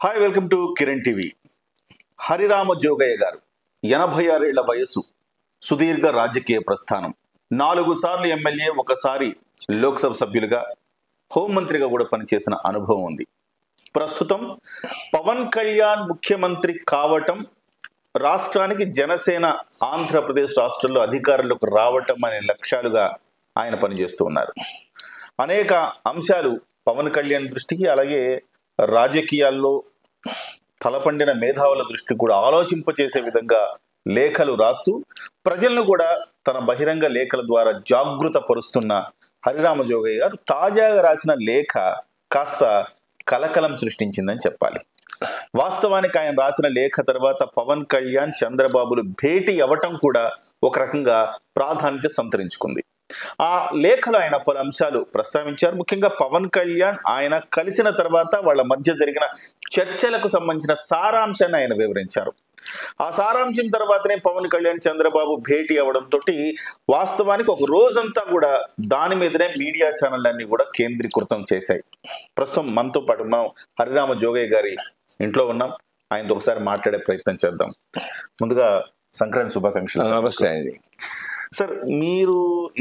Hi, welcome to Kiran TV. Harirama Jogaiah garu 86 ఏళ్ల వయసు, సుదీర్ఘ రాజకీయ ప్రస్థానం, 4 సార్లు ఎమ్మెల్యే, ఒకసారి లోక్సభ సభ్యులుగా, హోంమంత్రిగా కూడా పనిచేసిన అనుభవం ఉంది. ప్రస్తుతం పవన్ కళ్యాణ్ ముఖ్యమంత్రి కావటం, రాష్ట్రానికి జనసేన ఆంధ్రప్రదేశ్ రాష్ట్రంలో అధికారంలోకి రావటం అనే లక్ష్యాలుగా ఆయన పనిచేస్తూ ఉన్నారు. అనేక అంశాలు పవన్ కళ్యాణ్ దృష్టికి, అలాగే రాజకీయాల్లో తలపండిన మేధావుల దృష్టి కూడా ఆలోచింపచేసే విధంగా లేఖలు రాస్తూ ప్రజలను కూడా తన బహిరంగ లేఖల ద్వారా జాగృత పరుస్తున్న హరిరామ జోగయ్య గారు తాజాగా రాసిన లేఖ కాస్త కలకలం సృష్టించిందని చెప్పాలి. వాస్తవానికి ఆయన రాసిన లేఖ తర్వాత పవన్ కళ్యాణ్, చంద్రబాబులు భేటీ అవ్వటం కూడా ఒక రకంగా ప్రాధాన్యత సంతరించుకుంది. ఆ లేఖలో ఆయన పలు అంశాలు ప్రస్తావించారు. ముఖ్యంగా పవన్ కళ్యాణ్ ఆయన కలిసిన తర్వాత వాళ్ళ మధ్య జరిగిన చర్చలకు సంబంధించిన సారాంశాన్ని ఆయన వివరించారు. ఆ సారాంశం తర్వాతనే పవన్ కళ్యాణ్, చంద్రబాబు భేటీ అవడంతో వాస్తవానికి ఒక రోజంతా కూడా దాని మీదనే మీడియా ఛానళ్ళన్నీ కూడా కేంద్రీకృతం చేశాయి. ప్రస్తుతం మనతో పాటు మనం హరిరామ జోగయ్య గారి ఇంట్లో ఉన్నాం. ఆయనతో ఒకసారి మాట్లాడే ప్రయత్నం చేద్దాం. ముందుగా సంక్రాంతి శుభాకాంక్షలు. నమస్తే అండి. సార్, మీరు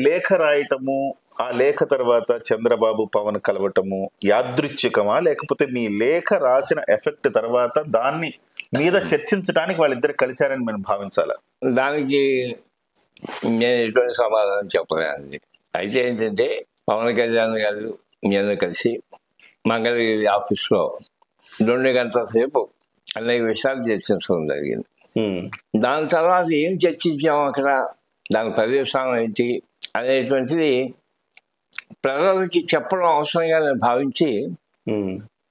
లేఖ రాయటము, ఆ లేఖ తర్వాత చంద్రబాబు పవన్ కలవటము యాదృచ్ఛికమా, లేకపోతే మీ లేఖ రాసిన ఎఫెక్ట్ తర్వాత దాన్ని మీద చర్చించడానికి వాళ్ళిద్దరు కలిశారని మనం భావించాలా? దానికి నేను ఎటువంటి సమాధానం చెప్పలేదండి. అయితే ఏంటంటే పవన్ కళ్యాణ్ గారు నేను కలిసి మంగళగిరి ఆఫీస్లో 2 గంటల సేపు అనేక విషయాలు చర్చించడం జరిగింది. దాని తర్వాత ఏం చర్చించాము అక్కడ, దాని పర్యవసానం ఏంటి అనేటువంటిది ప్రజలకి చెప్పడం అవసరంగా నేను భావించి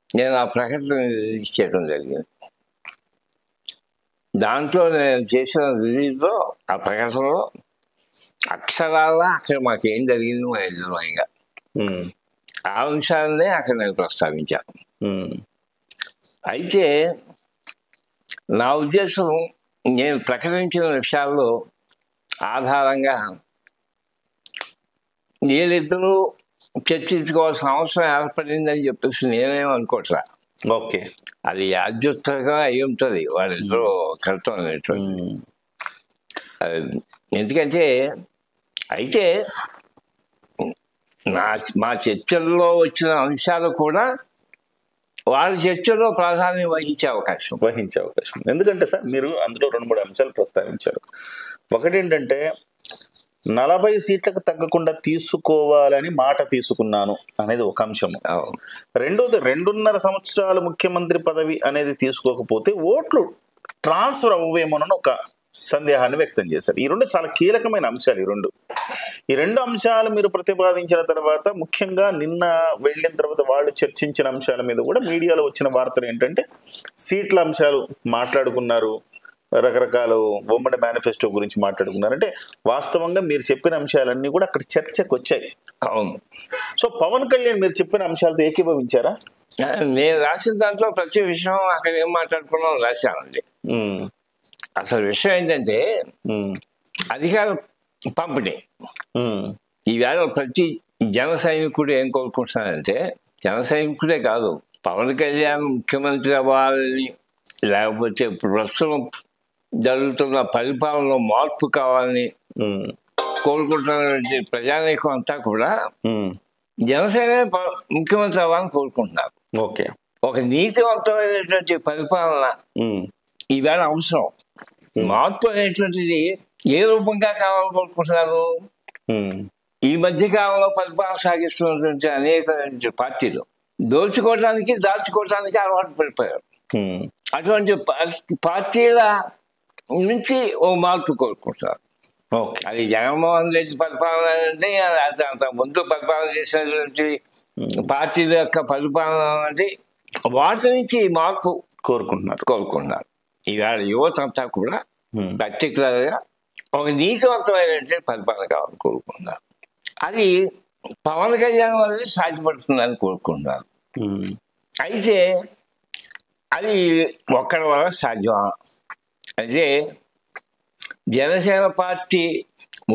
నేను ఆ ప్రకటన రిలీజ్ చేయడం జరిగింది. దాంట్లో నేను చేసిన రిలీజ్లో, ఆ ప్రకటనలో అక్షరాలా అక్కడ మాకు ఏం జరిగింది మా ఎదురుగా ఆ అంశాలనే అక్కడ నేను ప్రస్తావించాను. అయితే నా ఉద్దేశం, నేను ప్రకటించిన విషయాల్లో ఆధారంగా వీళ్ళిద్దరూ చర్చించుకోవాల్సిన అవసరం ఏర్పడిందని చెప్పేసి నేనేం అనుకోవట్లా. ఓకే, అది యాదృచ్ఛికంగా అయి ఉంటుంది వాళ్ళిద్దరూ కడతాం అనేటువంటి. ఎందుకంటే అయితే మా చర్చల్లో వచ్చిన అంశాలు కూడా వాళ్ళ చర్చలో ప్రాధాన్యం వహించే అవకాశం. ఎందుకంటే సార్, మీరు అందులో 2-3 అంశాలు ప్రస్తావించారు. ఒకటి ఏంటంటే 40 సీట్లకు తగ్గకుండా తీసుకోవాలని మాట తీసుకున్నాను అనేది ఒక అంశము. రెండోది 2.5 సంవత్సరాలు ముఖ్యమంత్రి పదవి అనేది తీసుకోకపోతే ఓట్లు ట్రాన్స్ఫర్ అవ్వేమోనని ఒక సందేహాన్ని వ్యక్తం చేశారు. ఈ 2 చాలా కీలకమైన అంశాలు. ఈ రెండు అంశాలు మీరు ప్రతిపాదించిన తర్వాత, ముఖ్యంగా నిన్న వెళ్ళిన తర్వాత వాళ్ళు చర్చించిన అంశాల మీద కూడా మీడియాలో వచ్చిన వార్తలు ఏంటంటే సీట్ల అంశాలు మాట్లాడుకున్నారు, రకరకాల ఉమ్మడి మేనిఫెస్టో గురించి మాట్లాడుకున్నారు. అంటే వాస్తవంగా మీరు చెప్పిన అంశాలన్నీ కూడా అక్కడ చర్చకు వచ్చాయి. అవును. సో పవన్ కళ్యాణ్ మీరు చెప్పిన అంశాలతో ఏకీభవించారా? నేను రాసిన దాంట్లో ప్రతి విషయం అక్కడ ఏం మాట్లాడుకున్నాం రాశానండి. అసలు విషయం ఏంటంటే అధికార పంపిణీ. ఈవేళ ప్రతి జన సైనికుడు ఏం కోరుకుంటున్నాడంటే, జన సైనికుడే కాదు, పవన్ కళ్యాణ్ ముఖ్యమంత్రి అవ్వాలని, లేకపోతే ప్రస్తుతం జరుగుతున్న పరిపాలనలో మార్పు కావాలని కోరుకుంటున్నటువంటి ప్రజానీకం అంతా కూడా జనసేన ముఖ్యమంత్రి అవ్వాలని కోరుకుంటున్నారు. ఓకే, ఒక నీతివంతమైనటువంటి పరిపాలన ఈవేళ అవసరం. మార్పు అనేటువంటిది ఏ రూపంగా కావాలని కోరుకుంటున్నారు? ఈ మధ్య కాలంలో పరిపాలన సాగిస్తున్నటువంటి అనేక పార్టీలు దోచుకోవడానికి, దాచుకోవడానికి అలవాటు పడిపోయారు. అటువంటి పార్టీల నుంచి ఓ మార్పు కోరుకుంటారు. అది జగన్మోహన్ రెడ్డి పరిపాలన అంటే, అంత ముందు పరిపాలన చేసినటువంటి పార్టీల యొక్క పరిపాలన అంటే, వాటి నుంచి మార్పు కోరుకుంటున్నారు. ఇవాళ యువత అంతా కూడా పర్టికులర్గా ఒక నీతివంతమైనటువంటి పరిపాలన కావాలని కోరుకుంటున్నారు. అది పవన్ కళ్యాణ్ వల్లే సాధ్యపడుతుందని కోరుకుంటున్నారు. అయితే అది ఒక్కడి వల్ల సాధ్యమా? అయితే జనసేన పార్టీ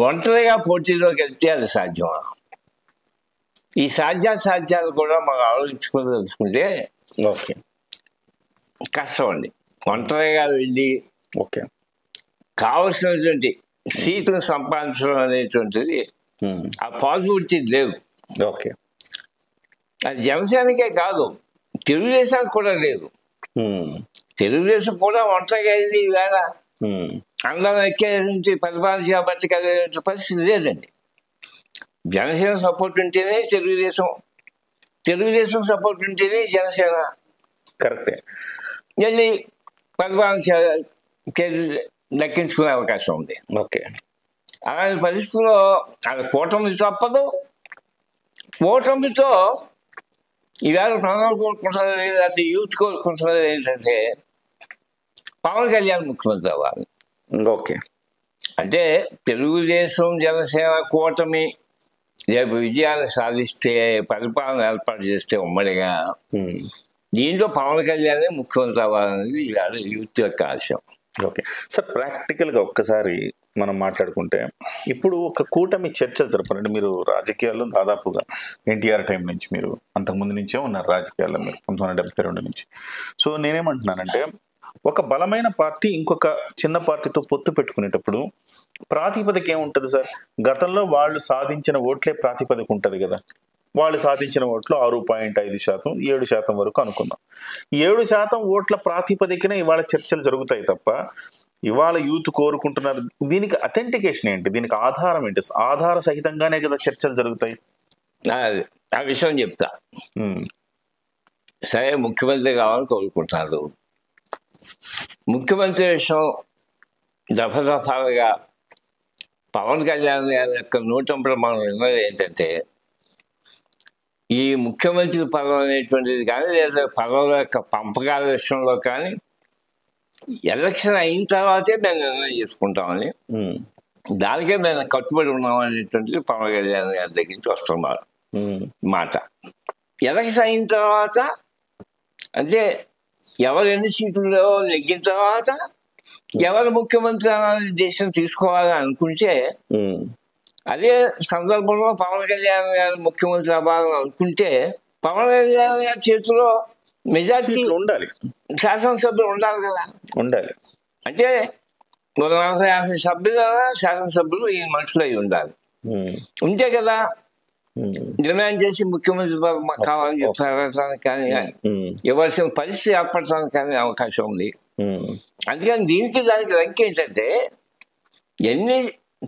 ఒంటరిగా పోటీలోకి వెళ్తే అది సాధ్యమా? ఈ సాధ్యాలు కూడా మనం ఆలోచించుకోదలుచుకుంటే ఓకే, కష్టం అండి. ఒంటరిగా వెళ్ళి ఓకే. కావలసినటువంటి సీట్ను సంపాదించడం అనేటువంటిది ఆ పాసిబిలిటీ లేవు. ఓకే. అది జనసేనకే కాదు, తెలుగుదేశానికి కూడా లేదు. తెలుగుదేశం కూడా ఒంటరిగా వెళ్ళి ఇవాళ అందరం ఎక్కే నుంచి పరిపాలన చేపట్టగలిగే పరిస్థితి లేదండి. జనసేన సపోర్ట్ ఉంటేనే తెలుగుదేశం, తెలుగుదేశం సపోర్ట్ ఉంటేనే జనసేన కరెక్టే వెళ్ళి పరిపాలన దక్కించుకునే అవకాశం ఉంది. ఓకే. అలాంటి పరిస్థితుల్లో అది కూటమి తప్పదు. కూటమితో ఈవేళ ప్రధాన కోరుకుంటున్నది, లేకపోతే యూత్ కోరుకుంటున్నది ఏంటంటే పవన్ కళ్యాణ్ ముఖ్యమంత్రి అవ్వాలి. ఓకే. అంటే తెలుగుదేశం జనసేన కూటమి రేపు విజయాన్ని సాధిస్తే, పరిపాలన ఏర్పాటు చేస్తే ఉమ్మడిగా, దీంట్లో పవన్ కళ్యాణ్ ముఖ్యమంత్రి అవ్వాలనేది ఇవాళ యూత్ యొక్క ఆశయం. ఓకే సార్, ప్రాక్టికల్గా ఒక్కసారి మనం మాట్లాడుకుంటే ఇప్పుడు ఒక కూటమి చర్చలు జరపాలంటే, మీరు రాజకీయాల్లో దాదాపుగా ఎన్టీఆర్ టైం నుంచి, మీరు అంతకుముందు నుంచే ఉన్నారు రాజకీయాల్లో, మీరు 1972 నుంచి. సో నేనేమంటున్నానంటే, ఒక బలమైన పార్టీ ఇంకొక చిన్న పార్టీతో పొత్తు పెట్టుకునేటప్పుడు ప్రాతిపదిక ఏముంటుంది సార్? గతంలో వాళ్ళు సాధించిన ఓట్లే ప్రాతిపదిక ఉంటుంది కదా. వాళ్ళు సాధించిన ఓట్లు 6.5%, 7% వరకు అనుకుందాం. 7% ఓట్ల ప్రాతిపదికన ఇవాళ చర్చలు జరుగుతాయి తప్ప, ఇవాళ యూత్ కోరుకుంటున్నారు. దీనికి అథెంటికేషన్ ఏంటి? దీనికి ఆధారం ఏంటి? ఆధార సహితంగానే కదా చర్చలు జరుగుతాయి. ఆ విషయం చెప్తా. సరే, ముఖ్యమంత్రి కావాలని కోరుకుంటున్నారు. ముఖ్యమంత్రి విషయం దఫాలుగా పవన్ కళ్యాణ్ గారి యొక్క నూతన ప్రమాణం విన్నది ఏంటంటే, ఈ ముఖ్యమంత్రి పదవి అనేటువంటిది కానీ, లేదా పదవుల యొక్క పంపకాల విషయంలో కానీ ఎలక్షన్ అయిన తర్వాతే మేము నిర్ణయం చేసుకుంటామని, దానికే మేము కట్టుబడి ఉన్నాం అనేటువంటిది పవన్ కళ్యాణ్ గారి దగ్గర నుంచి వస్తున్నారు మాట. ఎలక్షన్ అయిన తర్వాత అంటే ఎవరు ఎన్ని సీట్లు నెగ్గిన తర్వాత ఎవరు ముఖ్యమంత్రి అనే దేశం తీసుకోవాలని అనుకుంటే, అదే సందర్భంలో పవన్ కళ్యాణ్ గారు ముఖ్యమంత్రి అవ్వాలని అనుకుంటే పవన్ కళ్యాణ్ గారి చేతిలో మెజార్టీ ఉండాలి, శాసనసభ్యులు ఉండాలి కదా. ఉండాలి అంటే 150 సభ్యులు శాసనసభ్యులు ఈ మనుషులు అయి ఉండాలి. ఉంటే కదా డిమాండ్ చేసి ముఖ్యమంత్రి కావాలని చెప్పడానికి కానీ ఇవ్వాల్సిన పరిస్థితి ఏర్పడటానికి కానీ అవకాశం ఉంది. అందుకని దీనికి దానికి లింక్ ఏంటంటే, ఎన్ని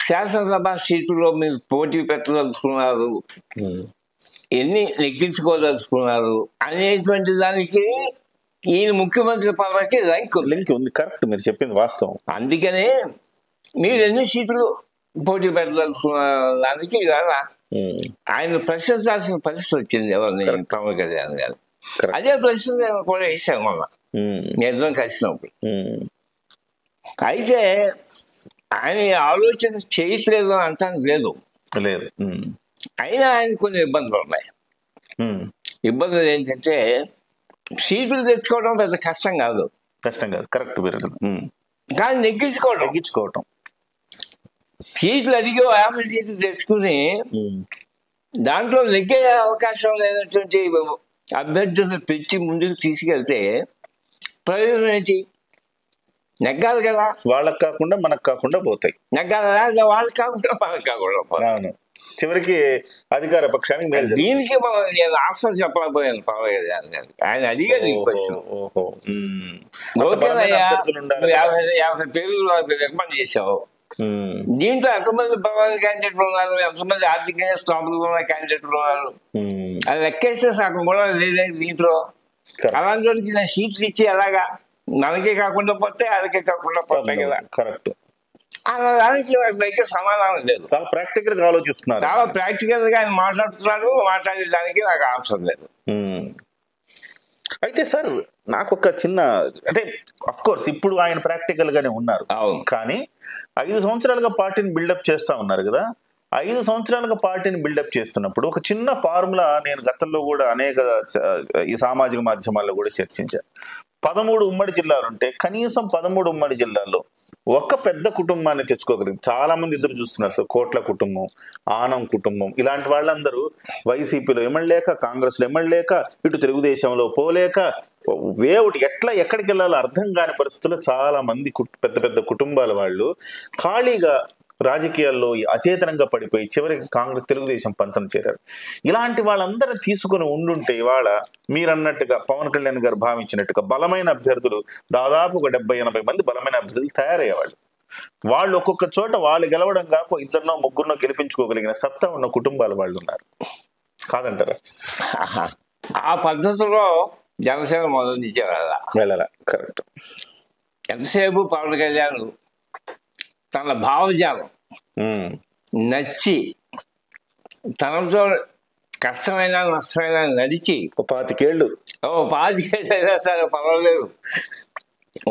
శాసనసభ సీట్లలో మీరు పోటీ పెట్టదలుచుకున్నారు, ఎన్ని నెగ్గించుకోదలుచుకున్నారు అనేటువంటి దానికి ఈయన ముఖ్యమంత్రి పదవికి లింక్ ఉంది. కరెక్ట్, మీరు చెప్పింది వాస్తవం. అందుకనే మీరు ఎన్ని సీట్లు పోటీ పెట్టదలుచుకున్న దానికి ఇవాళ ఆయన ప్రశ్నించాల్సిన పరిస్థితి వచ్చింది ఎవరిని, పవన్ కళ్యాణ్ గారు. అదే ప్రశ్న నేను కూడా వేసాను మొన్న నేను కలిసినప్పుడు. అయితే ఆయన ఆలోచన చేయట్లేదు అని అంటానికి లేదు, అయినా ఆయన కొన్ని ఇబ్బందులు ఉన్నాయి. ఇబ్బందులు ఏంటంటే, సీట్లు తెచ్చుకోవడం పెద్ద కష్టం కాదు. కరెక్ట్. కానీ నెగ్గించుకోవడం సీట్లు అడిగి 50 సీట్లు తెచ్చుకుని దాంట్లో నెగ్గే అవకాశం లేనటువంటి అభ్యర్థులను పెంచి ముందుకు తీసుకెళ్తే ప్రయోజనం ఏంటి? నెగ్గాలి కదా. వాళ్ళకి కాకుండా మనకు కాకుండా పోతాయి. నెగ్గాలి, వాళ్ళకి కాకుండా మనకు కాకుండా పోతాయి. చివరికి అధికార పక్షానికి మేలు. దీనికి నేను ఆన్సర్ చెప్పలేకపోయాను పవన్ కళ్యాణ్ గారికి. ఆయన అడిగారు ఈ క్వశ్చన్. ఓకేనయ్యా, 50 పేర్లు రికమెండ్ చేసావు, దీంట్లో ఎంతమంది ప్రధాన క్యాండిడేట్లు ఉన్నారు, ఎంతమంది ఆర్థికంగా స్థాపనలో ఉన్న క్యాండిడేట్లు ఉన్నారు, అది లెక్కేస్తే సగం కూడా లేదు దీంట్లో. అలాంటి వారికి నేను సీట్లు ఇచ్చి ఎలాగా మనకే కాకుండా పోతే వాళ్ళకే కాకుండా పోతాయి కదా. కరెక్ట్. దానికి నాకు దగ్గర సమాధానం లేదు. చాలా ప్రాక్టికల్ గా ఆలోచిస్తున్నారు, చాలా ప్రాక్టికల్ గా ఆయన మాట్లాడుతున్నాడు. మాట్లాడేదానికి నాకు అవసరం లేదు. అయితే సార్, నాకు ఒక చిన్న, అంటే అఫ్ కోర్స్ ఇప్పుడు ఆయన ప్రాక్టికల్ గానే ఉన్నారు, కానీ 5 సంవత్సరాలుగా పార్టీని బిల్డప్ చేస్తా ఉన్నారు కదా. 5 సంవత్సరాలుగా పార్టీని బిల్డప్ చేస్తున్నప్పుడు ఒక చిన్న ఫార్ములా నేను గతంలో కూడా అనేక ఈ సామాజిక మాధ్యమాల్లో కూడా చర్చించాను. 13 ఉమ్మడి జిల్లాలు ఉంటే కనీసం 13 ఉమ్మడి జిల్లాల్లో ఒక పెద్ద కుటుంబాన్ని తెచ్చుకోగలిగింది. చాలా మంది ఎదురు చూస్తున్నారు సార్. కోట్ల కుటుంబం, ఆనం కుటుంబం, ఇలాంటి వాళ్ళందరూ వైసీపీలో ఎమ్మెల్యేక, కాంగ్రెస్లో ఎమ్మెల్యేక, ఇటు తెలుగుదేశంలో పోలేక వేవుటి ఎట్లా ఎక్కడికి వెళ్ళాలో అర్థం కాని పరిస్థితుల్లో చాలా మంది పెద్ద పెద్ద కుటుంబాల వాళ్ళు ఖాళీగా రాజకీయాల్లో అచేతనంగా పడిపోయి చివరికి కాంగ్రెస్ తెలుగుదేశం పంచం చేరారు. ఇలాంటి వాళ్ళందరూ తీసుకుని ఉండుంటే ఇవాళ మీరన్నట్టుగా పవన్ కళ్యాణ్ గారు భావించినట్టుగా బలమైన అభ్యర్థులు దాదాపు ఒక 70-80 మంది బలమైన అభ్యర్థులు తయారయ్యేవాళ్ళు. వాళ్ళు ఒక్కొక్క చోట వాళ్ళు గెలవడం కాక ఇద్దరినో ముగ్గురునో గెలిపించుకోగలిగిన సత్తా ఉన్న కుటుంబాల వాళ్ళు ఉన్నారు కాదంటారా? ఆ పద్ధతిలో జనసేన మొదలు నుంచి వెళ్ళాల. కరెక్ట్. ఎంతసేపు పవన్ కళ్యాణ్ తన భావజాలం నచ్చి తనతో కష్టమైన నష్టమైన నడిచి 25 ఏళ్ళు అయినా సరే పర్వాలేదు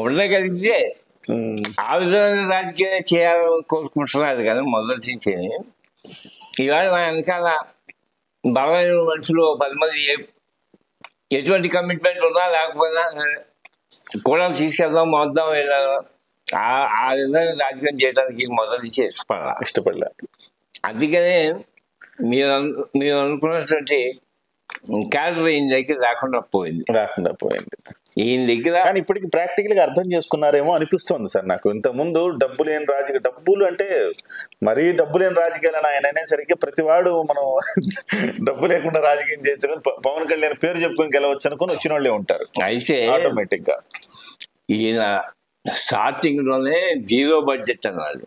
ఉండగలిగితే ఆ విధమైన రాజకీయం చేయాలని కోరుకుంటున్నారు కానీ మొదటి నుంచి. ఇవాళ నా వెనకాల బలమైన మనుషులు 10 మంది ఎటువంటి కమిట్మెంట్ ఉన్నా లేకపోయినా కూడా తీసుకెళ్దాం మొద్దాం వెళ్ళాలి ఆ విధంగా రాజకీయం చేయడానికి మొదటి నుంచి ఇష్టపడలే. అందుకనే మీరు అనుకున్నటువంటి క్యారెక్టర్ ఈయన దగ్గర రాకుండా పోయింది. ఈయన దగ్గర కానీ ఇప్పటికి ప్రాక్టికల్ గా అర్థం చేసుకున్నారేమో అనిపిస్తుంది సార్ నాకు. ఇంతకుముందు డబ్బు లేని రాజకీయ డబ్బులు అంటే మరీ డబ్బు లేని రాజకీయాలని ఆయన అనేసరికి ప్రతివాడు మనం డబ్బు లేకుండా రాజకీయం చేయొచ్చు పవన్ కళ్యాణ్ పేరు చెప్పుకొని గెలవచ్చు అనుకుని వచ్చిన వాళ్ళే ఉంటారు. అయితే ఆటోమేటిక్ గా ఈయన స్టార్టింగ్ లోనే 0 బడ్జెట్ అన్నాడు.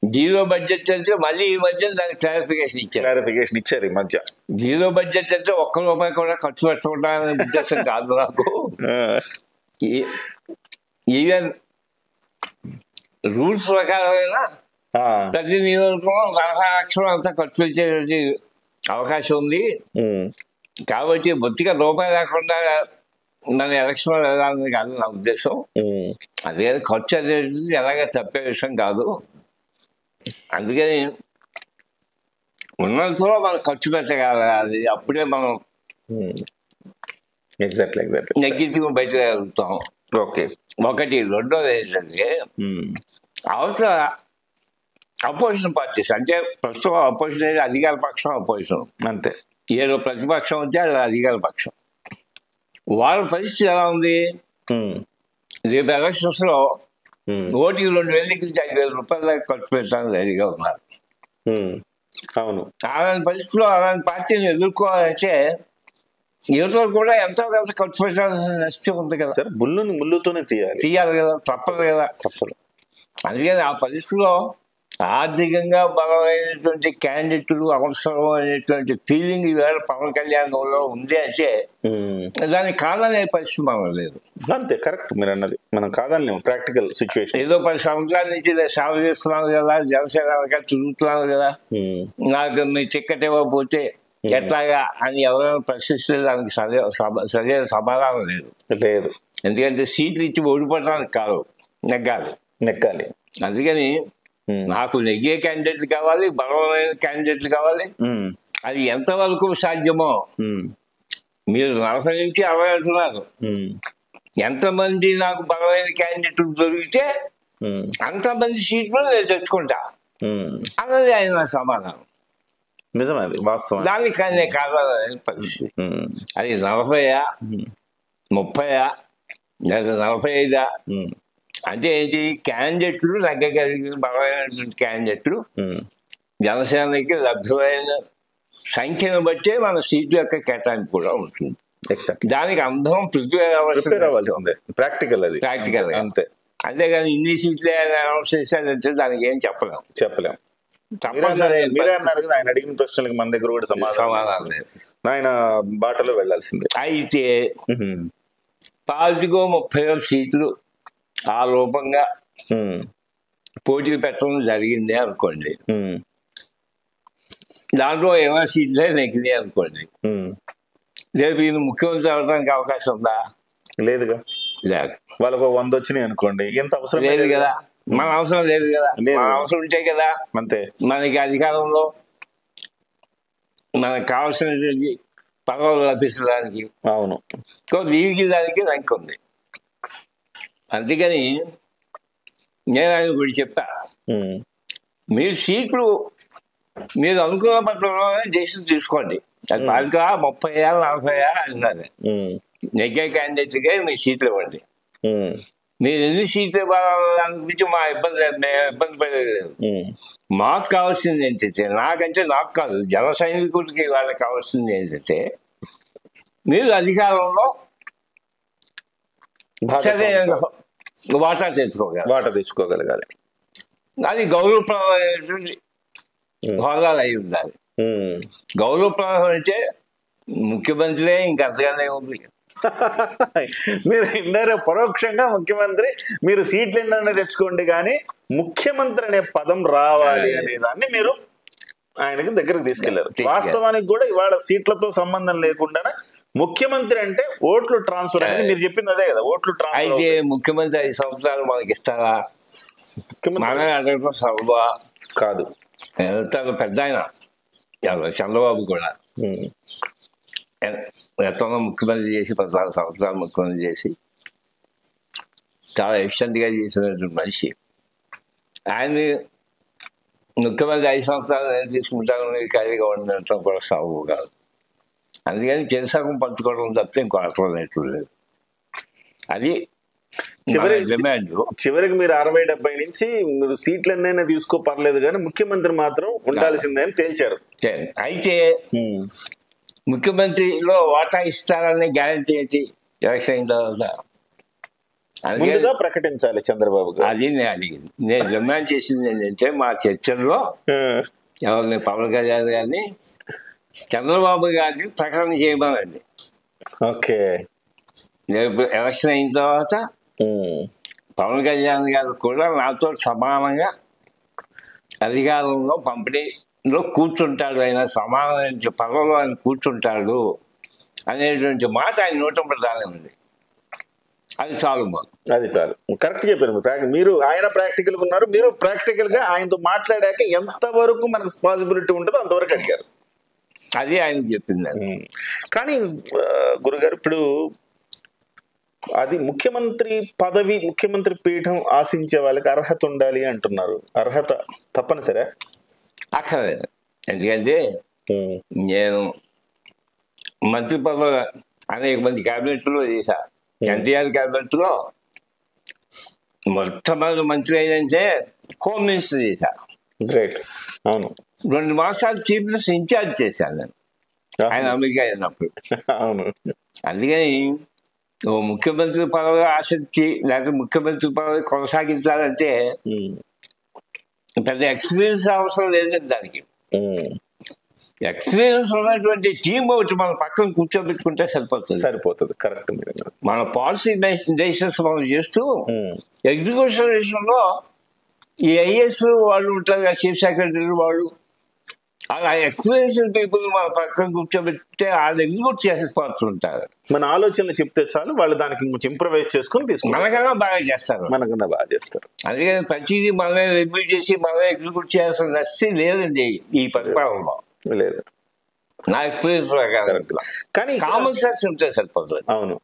0 బడ్జెట్ అంటే మళ్ళీ ఈ మధ్య దానికి క్లారిఫికేషన్ ఇచ్చారు. ఈ మధ్య 0 బడ్జెట్ అంటే ₹1 కూడా ఖర్చు పెట్టకుండానే ఉద్దేశం కాదు నాకు. ఈవెన్ రూల్స్ ప్రకారమైన ప్రతి నియోజకవర్గంలో 16 లక్షలు అంతా ఖర్చు పెట్టే అవకాశం ఉంది. కాబట్టి బొత్తిగా రూపాయి లేకుండా మన ఎలక్షన్ వెళ్ళాలని కాదు నా ఉద్దేశం. అదే ఖర్చు అనేది ఎలాగ తప్పే విషయం కాదు. అందుకని ఉన్నంతలో మనం ఖర్చు పెట్టగలగాలి. అప్పుడే మనం నెగ్గించుకుని బయటగలుగుతాం. ఒకటి. రెండోది ఏంటంటే అవతల అపోజిషన్ పార్టీస్ అంటే ప్రస్తుతం అపోజిషన్ అయితే అధికార పక్షం అపోజిషన్ అంతే. ఏదో ప్రతిపక్షం ఉంటే అది అధికార పక్షం. వాళ్ళ పరిస్థితి ఎలా ఉంది? రేపు ఎలక్షన్స్ లో ఓటికి 2,000-5,000 రూపాయల దాకా ఖర్చు పెట్టడానికి రెడీగా ఉన్నారు. అవును. అలాంటి పరిస్థితిలో అలాంటి పార్టీని ఎదుర్కోవాలంటే యువతలు కూడా ఎంతో కొంత ఖర్చు పెట్టాల్సిన నష్టం ఉంది కదా సార్. ముళ్ళుతోనే తీయాలి కదా, తప్పదు కదా. అందుకని ఆ పరిస్థితిలో ఆర్థికంగా బలమైనటువంటి క్యాండిడేట్లు అవసరం అనేటువంటి ఫీలింగ్ ఈవేళ పవన్ కళ్యాణ్లో ఉంది అంటే దానికి కాదనే పరిస్థితి మనం లేదు. అంతే. కరెక్ట్ మీరు అన్నది. మనం కాదనలేము. Practical situation. ఏదో 10 సంవత్సరాల నుంచి సేవ చేస్తున్నాను కదా, జనసేన తిరుగుతున్నాను కదా, నాకు మీ టికెట్ ఇవ్వకపోతే ఎట్లాగా అని ఎవరైనా ప్రశ్నిస్తే దానికి సరైన సమాధానం లేదు. ఎందుకంటే సీట్లు ఇచ్చి ఓడిపోవడానికి కాదు, నెగ్గాలి. అందుకని నాకు నెగ్గే క్యాండిడేట్లు కావాలి, బలమైన క్యాండిడేట్లు కావాలి. అది ఎంతవరకు సాధ్యమో మీరు 40 నుంచి 60 అంటున్నారు. ఎంతమంది నాకు బలమైన క్యాండిడేట్లు దొరికితే అంతమంది సీట్లు నేను తెచ్చుకుంటా అన్నది ఆయన సమాధానం. నిజమే, వాస్తవం. దానికనే కావాలని పరిస్థితి. అది 40, 30 లేదా 45 అంటే ఏంటి? క్యాండిడేట్లు తగ్గగలిగిన బలమైనటువంటి క్యాండిడేట్లు జనసేనకి లభ్యమైన సంఖ్యను బట్టే మన సీట్ల యొక్క కేటాయింపు కూడా ఉంటుంది. దానికి అందరం ప్రిపేర్ అవ్వాల్సిందే. ప్రాక్టికల్ అంతే. అంతేగాని ఇన్ని సీట్లే అనౌన్స్ చేశారంటే దానికి ఏం చెప్పలేం. ఆయన అడిగిన ప్రశ్నలకు మన దగ్గర కూడా సమాధానం లేదు. ఆయన బాటలో వెళ్లాల్సిందే. అయితే 25-30 సీట్లు ఆ రూపంగా పోటీలు పెట్టడం జరిగిందే అనుకోండి. దాంట్లో 20 సీట్లే నెగ్గినాయి అనుకోండి. రేపు ఈయన ముఖ్యమంత్రి అవడానికి అవకాశం ఉందా? లేదుగా. లేదు. వాళ్ళకు 100 వచ్చినాయి అనుకోండి, ఎంత అవసరం లేదు కదా. మన అవసరం లేదు కదా. మన అవసరం ఉంటే కదా అంతే మనకి అధికారంలో మనకు కావాల్సినటువంటి పదవులు లభించడానికి. అవును. దీనికి దానికి రంక్ ఉంది. అందుకని నేను ఆయన గురించి చెప్తా, మీరు సీట్లు మీరు అనుకున్న పత్రంలోనే డెసిషన్ తీసుకోండి. అది 30 40 అన్నారు. నెగ్గే క్యాండిడేట్గా మీ సీట్లు ఇవ్వండి. ఉమ్, మీరు ఎన్ని సీట్లు ఇవ్వాలని గురించి మా ఇబ్బంది పడలేదు. మాకు కావాల్సింది ఏంటంటే, నాకు కాదు, జన సైనికుడికి వాళ్ళకి కావాల్సింది ఏంటంటే, మీరు అధికారంలో సరే వాటా తెచ్చుకోగలగాలి. అది గౌరవప్రదమైనటువంటి హోదాలు అయి ఉండాలి. గౌరవప్రదం అంటే ముఖ్యమంత్రి ఇంకంతగానే ఉంది. మీరు ఇండైరెక్ట్ పరోక్షంగా ముఖ్యమంత్రి, మీరు సీట్లు ఎన్నైనా తెచ్చుకోండి కానీ ముఖ్యమంత్రి అనే పదం రావాలి అనే దాన్ని మీరు ఆయనకి దగ్గరకు తీసుకెళ్లారు. వాస్తవానికి కూడా ఇవాళ సీట్లతో సంబంధం లేకుండా ముఖ్యమంత్రి అంటే ఓట్లు ట్రాన్స్ఫర్ అనేది మీరు చెప్పింది అదే కదా. ఓట్లు ట్రాన్స్ఫర్ అయితే ముఖ్యమంత్రి 5 సంవత్సరాలు మనకి ఇస్తారా? మనమే అడగడం సభ కాదు. పెద్ద ఆయన చంద్రబాబు కూడా గతంలో ముఖ్యమంత్రి చేసి 14 సంవత్సరాలు ముఖ్యమంత్రి చేసి చాలా ఎఫిషియెంట్గా చేసినటువంటి మనిషి. ఆయన్ని ముఖ్యమంత్రి 5 సంవత్సరాలు నేను తీసుకుంటాను ఖాళీగా ఉండటం కూడా సాగు కాదు. అందుకని చెరుసగం పంచుకోవడం తప్పితే ఇంకో అర్థం లేదు. అది చివరికి మీరు 60-70 నుంచి మీరు సీట్లు ఎన్నైనా తీసుకో పర్లేదు కానీ ముఖ్యమంత్రి మాత్రం ఉండాల్సిందే అని తేల్చారు. అయితే ముఖ్యమంత్రిలో వాటా ఇస్తారనే గ్యారంటీ ఏంటి? ఎలక్షన్ అయిన తర్వాత ముందుగా ప్రకటించాలి చంద్రబాబు గారు. అది నేను అడిగింది. నేను డిమాండ్ చేసింది ఏంటంటే, మా చర్చల్లో ఎవరిని పవన్ కళ్యాణ్ గారిని చంద్రబాబు గారిని ప్రకటన చేయమనండి. ఓకే, రేపు ఎలక్షన్ అయిన తర్వాత పవన్ కళ్యాణ్ గారు కూడా నాతో సమానంగా అధికారంలో పంపిణీలో కూర్చుంటాడు, ఆయన సమానమైన పదవిలో ఆయన కూర్చుంటాడు అనేటువంటి మాట ఆయన నోటంపడానే ఉంది. అది చాలు మాకు. అది చాలు. కరెక్ట్ చెప్పారు మీరు. ఆయన ప్రాక్టికల్ గా ఉన్నారు, మీరు ప్రాక్టికల్ గా ఆయనతో మాట్లాడాక ఎంతవరకు మనకు పాసిబిలిటీ ఉంటుందో అంతవరకు అడిగారు. అది ఆయన చెప్పింది. కానీ గురుగారు, ఇప్పుడు అది ముఖ్యమంత్రి పదవి, ముఖ్యమంత్రి పీఠం ఆశించే వాళ్ళకి అర్హత ఉండాలి అంటున్నారు. అర్హత తప్పనిసరే? అక్కర్లేదు. ఎందుకంటే నేను మంత్రి పదవి అనేక మంది క్యాబినెట్లో చేశా. ఎన్టీఆర్ క్యాబినెట్లో మొట్టమొదటి మంత్రి ఏంటంటే హోమ్ మినిస్టర్ చేశా. గ్రేట్. అవును. 2 మాసాలు చీఫ్ మినిస్టర్ ఇన్ఛార్జ్ చేశాను నేను, ఆయన అమెరికా అయినప్పుడు. అవును. అందుకని ఓ ముఖ్యమంత్రి పదవి ఆసక్తి లేకపోతే ముఖ్యమంత్రి పదవి కొనసాగించాలంటే పెద్ద ఎక్స్పీరియన్స్ అవసరం లేదండి. దానికి ఎక్స్పీరియన్స్ ఉన్నటువంటి టీం ఒకటి మన పక్కన కూర్చోబెట్టుకుంటే సరిపోతుంది. కరెక్ట్. మన పాలసీ డెసిషన్స్ మనం చేస్తూ ఎగ్జిక్యూషన్ విషయంలో ఈ ఐఏఎస్ వాళ్ళు ఉంటారు, చీఫ్ సెక్రటరీ వాళ్ళు, అలా ఎక్స్పీరియన్స్ పీపుల్ మన పక్కన కూర్చోబెట్టే వాళ్ళు ఎగ్జిక్యూట్ చేసేస్తుంటారు. మన ఆలోచనలు చెప్తే చాలు, వాళ్ళు దానికి కొంచెం ఇంప్రవైజ్ చేసుకుని తీసుకుంటారు. మనకన్నా బాగా చేస్తారు. అందుకని ప్రతిదీ మనమే రివ్యూ చేసి మనమే ఎగ్జిక్యూట్ చేయాల్సిన నష్టం లేదండి ఈ పరిపాలనలో. లేదు, నా ఎక్స్పీరియన్స్ ప్రకారం. కానీ కామన్ సెన్స్ ఉంటే సరిపోతుంది. అవును,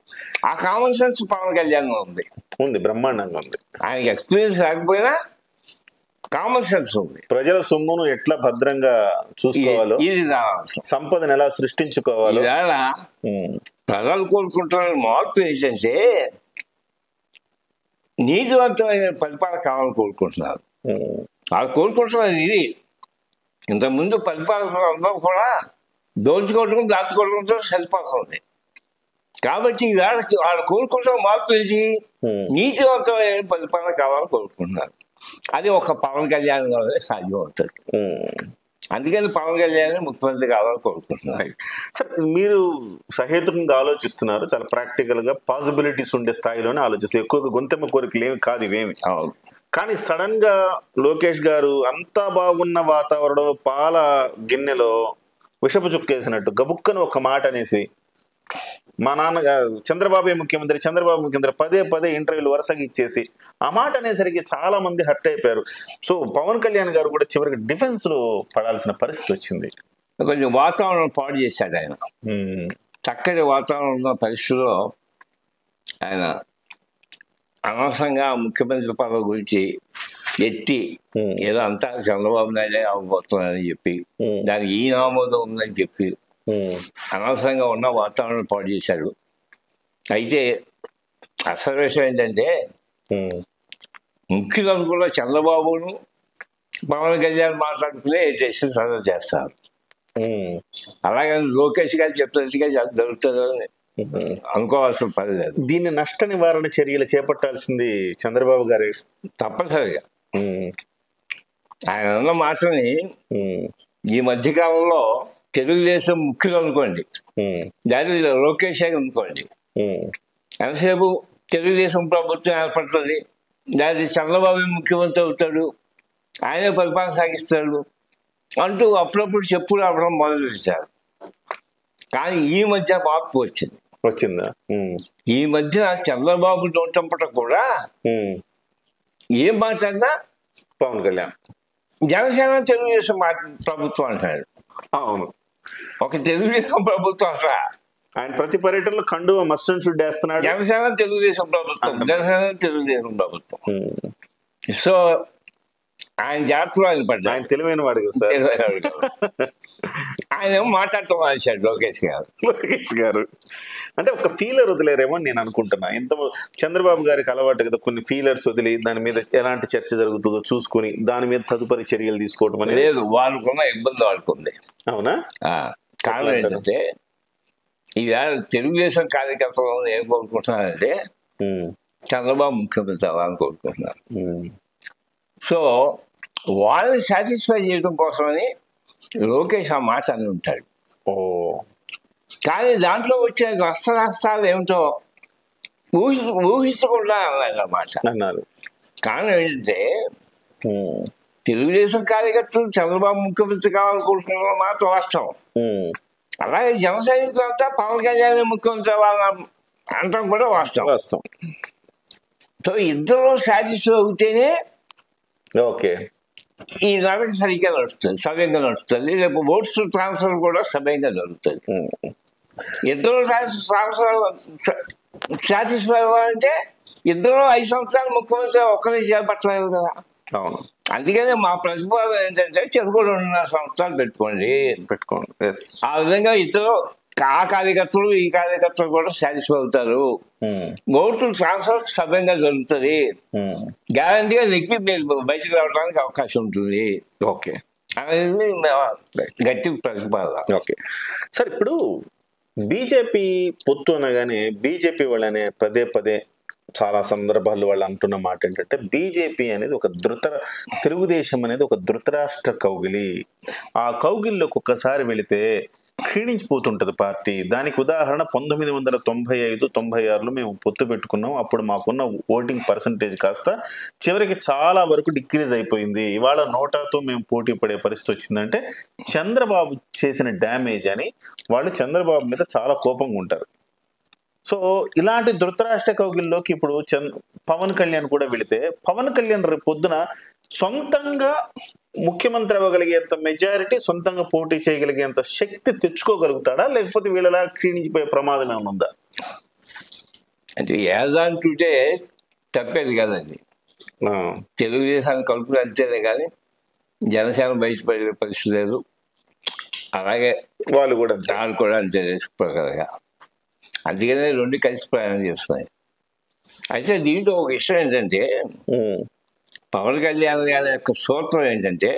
ఆ కామన్ సెన్స్ పవన్ కళ్యాణ్ ఉంది, బ్రహ్మాండంగా ఉంది. ఆయనకి ఎక్స్పీరియన్స్ లేకపోయినా కామన్ సెన్స్ ఉంది. ప్రజల సొమ్మును ఎట్లా భద్రంగా చూసుకోవాలో, ఇది సంపదను ఎలా సృష్టించుకోవాలో. ప్రజలు కోరుకుంటున్న మార్పు ఏంటంటే నీతివంతమైన పరిపాలన కావాలని కోరుకుంటున్నారు. వాళ్ళు కోరుకుంటున్నారు ఇది. ఇంతకుముందు పరిపాలకులు అందరూ కూడా దాచుకోవడంతో సరిపోతుంది. కాబట్టి వాళ్ళు కోరుకుంటున్న మార్పు ఏంటి? నీతివంతమైన పరిపాలన కావాలని కోరుకుంటున్నారు. అది ఒక పవన్ కళ్యాణ్ గారే సాధ్యం అవుతుంది. అందుకని పవన్ కళ్యాణ్ ముఖ్యమంత్రి కావాలని కోరుకుంటున్నారు. సార్, మీరు సహేతుకంగా ఆలోచిస్తున్నారు, చాలా ప్రాక్టికల్ గా పాసిబిలిటీస్ ఉండే స్థాయిలోనే ఆలోచిస్తారు. ఎక్కువగా గొంతెమ్మ కోరికలు ఏమి కాదు ఇవేమి. కానీ సడన్ గా లోకేష్ గారు అంతా బాగున్న వాతావరణంలో పాల గిన్నెలో విషపు చుక్కేసినట్టు గబుక్కను ఒక మాట అనేసి, మా నాన్నగారు చంద్రబాబు ముఖ్యమంత్రి పదే ఇంటర్వ్యూలు వరుసగా ఇచ్చేసి ఆ మాట అనేసరికి చాలా మంది హర్ట్ అయిపోయారు. సో పవన్ కళ్యాణ్ గారు కూడా చివరికి డిఫెన్స్ లో పడాల్సిన పరిస్థితి వచ్చింది. కొంచెం వాతావరణం పాడు చేశాడు ఆయన. చక్కటి వాతావరణం ఉన్న పరిస్థితిలో ఆయన అనవసరంగా ముఖ్యమంత్రి పదవి గురించి ఎత్తి ఏదో అంతా చంద్రబాబు నాయుడే అవ్వబోతున్నాడని చెప్పి, దానికి ఈ ఆమోదం ఉందని చెప్పి అనవసరంగా ఉన్న వాతావరణం పాడు చేశాడు. అయితే అసలు విషయం ఏంటంటే ముఖ్యులు అనుకున్న చంద్రబాబును పవన్ కళ్యాణ్ మాట్లాడుకునే టెస్ట్ సర్వ్ చేస్తారు. అలాగే లోకేష్ గారు చెప్పినట్టుగా జరుగుతుందని అనుకోవాల్సిన పని లేదు. దీన్ని నష్ట నివారణ చర్యలు చేపట్టాల్సింది చంద్రబాబు గారు తప్పనిసరిగా. ఆయన అన్న మాటని ఈ మధ్యకాలంలో తెలుగుదేశం ముఖ్యులు అనుకోండి, దాని లోకేష్ అనుకోండి, ఎంతసేపు తెలుగుదేశం ప్రభుత్వం ఏర్పడుతుంది, దాని చంద్రబాబు ముఖ్యమంత్రి అవుతాడు, ఆయనే పరిపాలన సాగిస్తాడు అంటూ అప్పుడప్పుడు చెప్పులు రావడం మొదలు పెట్టారు. కానీ ఈ మధ్య మార్పు వచ్చిందా? ఈ మధ్య చంద్రబాబు నోటంపట కూడా ఏం మాట్లాడినా పవన్ కళ్యాణ్ జనసేన తెలుగుదేశం ప్రభుత్వం అంటాడు. అవును, ఒక తెలుగుదేశం ప్రభుత్వం అసలు ఆయన ప్రతి పర్యటనలో కండువా మస్ట్ అండ్ షుడ్ వేస్తున్నాడు. జనసేన తెలుగుదేశం ప్రభుత్వం. సో ఆయన జాతర ఆయన పడ్డా, ఆయన తెలివైన వాడు కదా సార్. ఆయన ఏమో మాట్లాడటం ఆశాడు లోకేష్ గారు. అంటే ఒక ఫీలర్ వదిలేరేమో నేను అనుకుంటున్నా. ఇంత చంద్రబాబు గారికి అలవాటు కదా కొన్ని ఫీలర్స్ వదిలి దాని మీద ఎలాంటి చర్చ జరుగుతుందో చూసుకుని దాని మీద తదుపరి చర్యలు తీసుకోవడం అనేది. లేదు, వాళ్ళకున్న ఇబ్బంది వాళ్ళకుంది. అవునా? కారణం ఏంటంటే ఇవాళ తెలుగుదేశం కార్యకర్తలు ఏం కోరుకుంటున్నారంటే చంద్రబాబు ముఖ్యమంత్రి అవ్వాలని కోరుకుంటున్నారు. సో వాళ్ళని సాటిస్ఫై చేయడం కోసమని లోకేష్ ఆ మాట అని ఉంటాడు. కానీ దాంట్లో వచ్చే నష్టాలు ఏమిటో ఊహించకుండా అన్నమాట అన్నారు. కారణం ఏంటంటే తెలుగుదేశం కార్యకర్తలు చంద్రబాబు ముఖ్యమంత్రి కావాలనుకుంటున్న మాట వాస్తవం. అలాగే జన సైనికులు అంతా పవన్ కళ్యాణ్ ముఖ్యమంత్రి అవ్వాలని అంటాం కూడా వాస్తవం. సో ఇద్దరు సాటిస్ఫై అవుతేనే ఓకే ఈ నడక సరిగ్గా నడుస్తుంది, సవ్యంగా నడుస్తుంది. రేపు ఓట్స్ ట్రాన్స్ఫర్ కూడా సవ్యంగా జరుగుతుంది. ఇద్దరు ట్రాన్స్ఫర్ సాటిస్ఫై అవ్వాలంటే ఇద్దరు 5 సంవత్సరాలు ముఖ్యమంత్రి ఒక్కరే చేపట్టలేదు కదా. అవును, అందుకనే మా ప్రతిపాదన ఏంటంటే చెరుకు 2.5 సంవత్సరాలు పెట్టుకోండి. ఆ విధంగా ఇద్దరు ఆ కార్యకర్తలు ఈ కార్యకర్తలు కూడా సాటిస్ఫై అవుతారు. ఓట్లు ట్రాన్స్ఫర్ సవ్యంగా జరుగుతుంది, గ్యారంటీగా నెక్కి మీరు బయటకు రావడానికి అవకాశం ఉంటుంది. ఓకే అనేది గట్టి ప్రతిపాదన. ఓకే సార్, ఇప్పుడు బీజేపీ పొత్తు అనగానే బీజేపీ వాళ్ళనే పదే చాలా సందర్భాల్లో వాళ్ళు అంటున్న మాట ఏంటంటే బీజేపీ అనేది తెలుగుదేశం అనేది ఒక ధృతరాష్ట్ర కౌగిలి. ఆ కౌగిల్లోకి ఒక్కసారి వెళితే క్షీణించిపోతుంటది పార్టీ. దానికి ఉదాహరణ 1995-96లో మేము పొత్తు పెట్టుకున్నాం. అప్పుడు మాకున్న ఓటింగ్ పర్సంటేజ్ కాస్త చివరికి చాలా వరకు డిక్రీజ్ అయిపోయింది. ఇవాళ నోటాతో మేము పోటీ పడే పరిస్థితి వచ్చిందంటే చంద్రబాబు చేసిన డ్యామేజ్ అని వాళ్ళు చంద్రబాబు మీద చాలా కోపంగా ఉంటారు. సో ఇలాంటి ధృతరాష్ట్ర కౌగిల్లోకి ఇప్పుడు పవన్ కళ్యాణ్ కూడా వెళితే పవన్ కళ్యాణ్ రేపు పొద్దున సొంతంగా ముఖ్యమంత్రి అవ్వగలిగేంత మెజారిటీ, సొంతంగా పోటీ చేయగలిగేంత శక్తి తెచ్చుకోగలుగుతాడా, లేకపోతే వీళ్ళలా క్షీణించిపోయే ప్రమాదం ఏమైనా ఉందా? అంటే ఏదంటుంటే తప్పేది కదండి. తెలుగుదేశాన్ని కలుపులు అంతేనే కానీ జనసేన బయటపడే పరిస్థితి లేదు. అలాగే వాళ్ళు కూడా అంతే చేసుకోగలగా. అందుకనే 2 కలిసి ప్రయాణం చేస్తున్నాయి. అయితే దీంట్లో ఒక విషయం ఏంటంటే పవన్ కళ్యాణ్ గారి యొక్క సూత్రం ఏంటంటే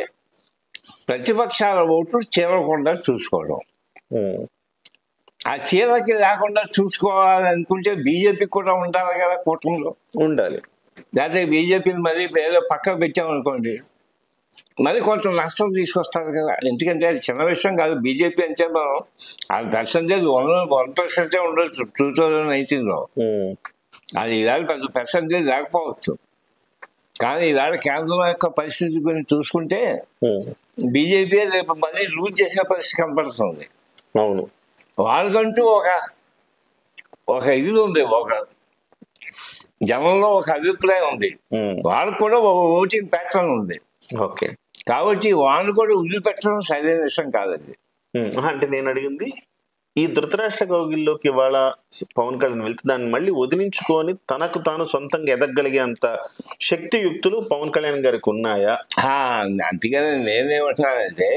ప్రతిపక్షాల ఓట్లు చీరకుండా చూసుకోవడం. ఆ చీరకి లేకుండా చూసుకోవాలనుకుంటే బీజేపీ కూడా ఉండాలి కదా, కూటమిలో ఉండాలి. లేకపోతే బీజేపీని మరీ ఏదో పక్కన పెట్టామనుకోండి మరి కొంత నష్టం తీసుకొస్తారు కదా. ఎందుకంటే అది చిన్న విషయం కాదు. బీజేపీ అంటే మనం ఆ పర్సంటేజ్ 1% ఉండొచ్చు 2019లో. అది ఇవాళ పెద్ద పర్సంటేజ్ లేకపోవచ్చు. కానీ ఇవాళ కేంద్రం యొక్క పరిస్థితి గురించి చూసుకుంటే బీజేపీ రేపు మళ్ళీ లూజ్ చేసే పరిస్థితి కనపడుతుంది. అవును, వాళ్ళకంటూ ఒక ఇది ఉంది, ఒక జనంలో ఒక అభిప్రాయం ఉంది, వాళ్ళకు కూడా ఒక ఓటింగ్ ప్యాటర్న్ ఉంది. ఓకే, కాబట్టి వాళ్ళు కూడా వదిలిపెట్టడం సరైన విషయం కాదండి. అంటే నేను అడిగింది ఈ ధృతరాష్ట్ర కౌగిల్లోకి ఇవాళ పవన్ కళ్యాణ్ వెళ్తే దాన్ని మళ్ళీ వదిలించుకొని తనకు తాను సొంతంగా ఎదగలిగే అంత శక్తియుక్తులు పవన్ కళ్యాణ్ గారికి ఉన్నాయా? అందుకని నేనేమంటున్నానంటే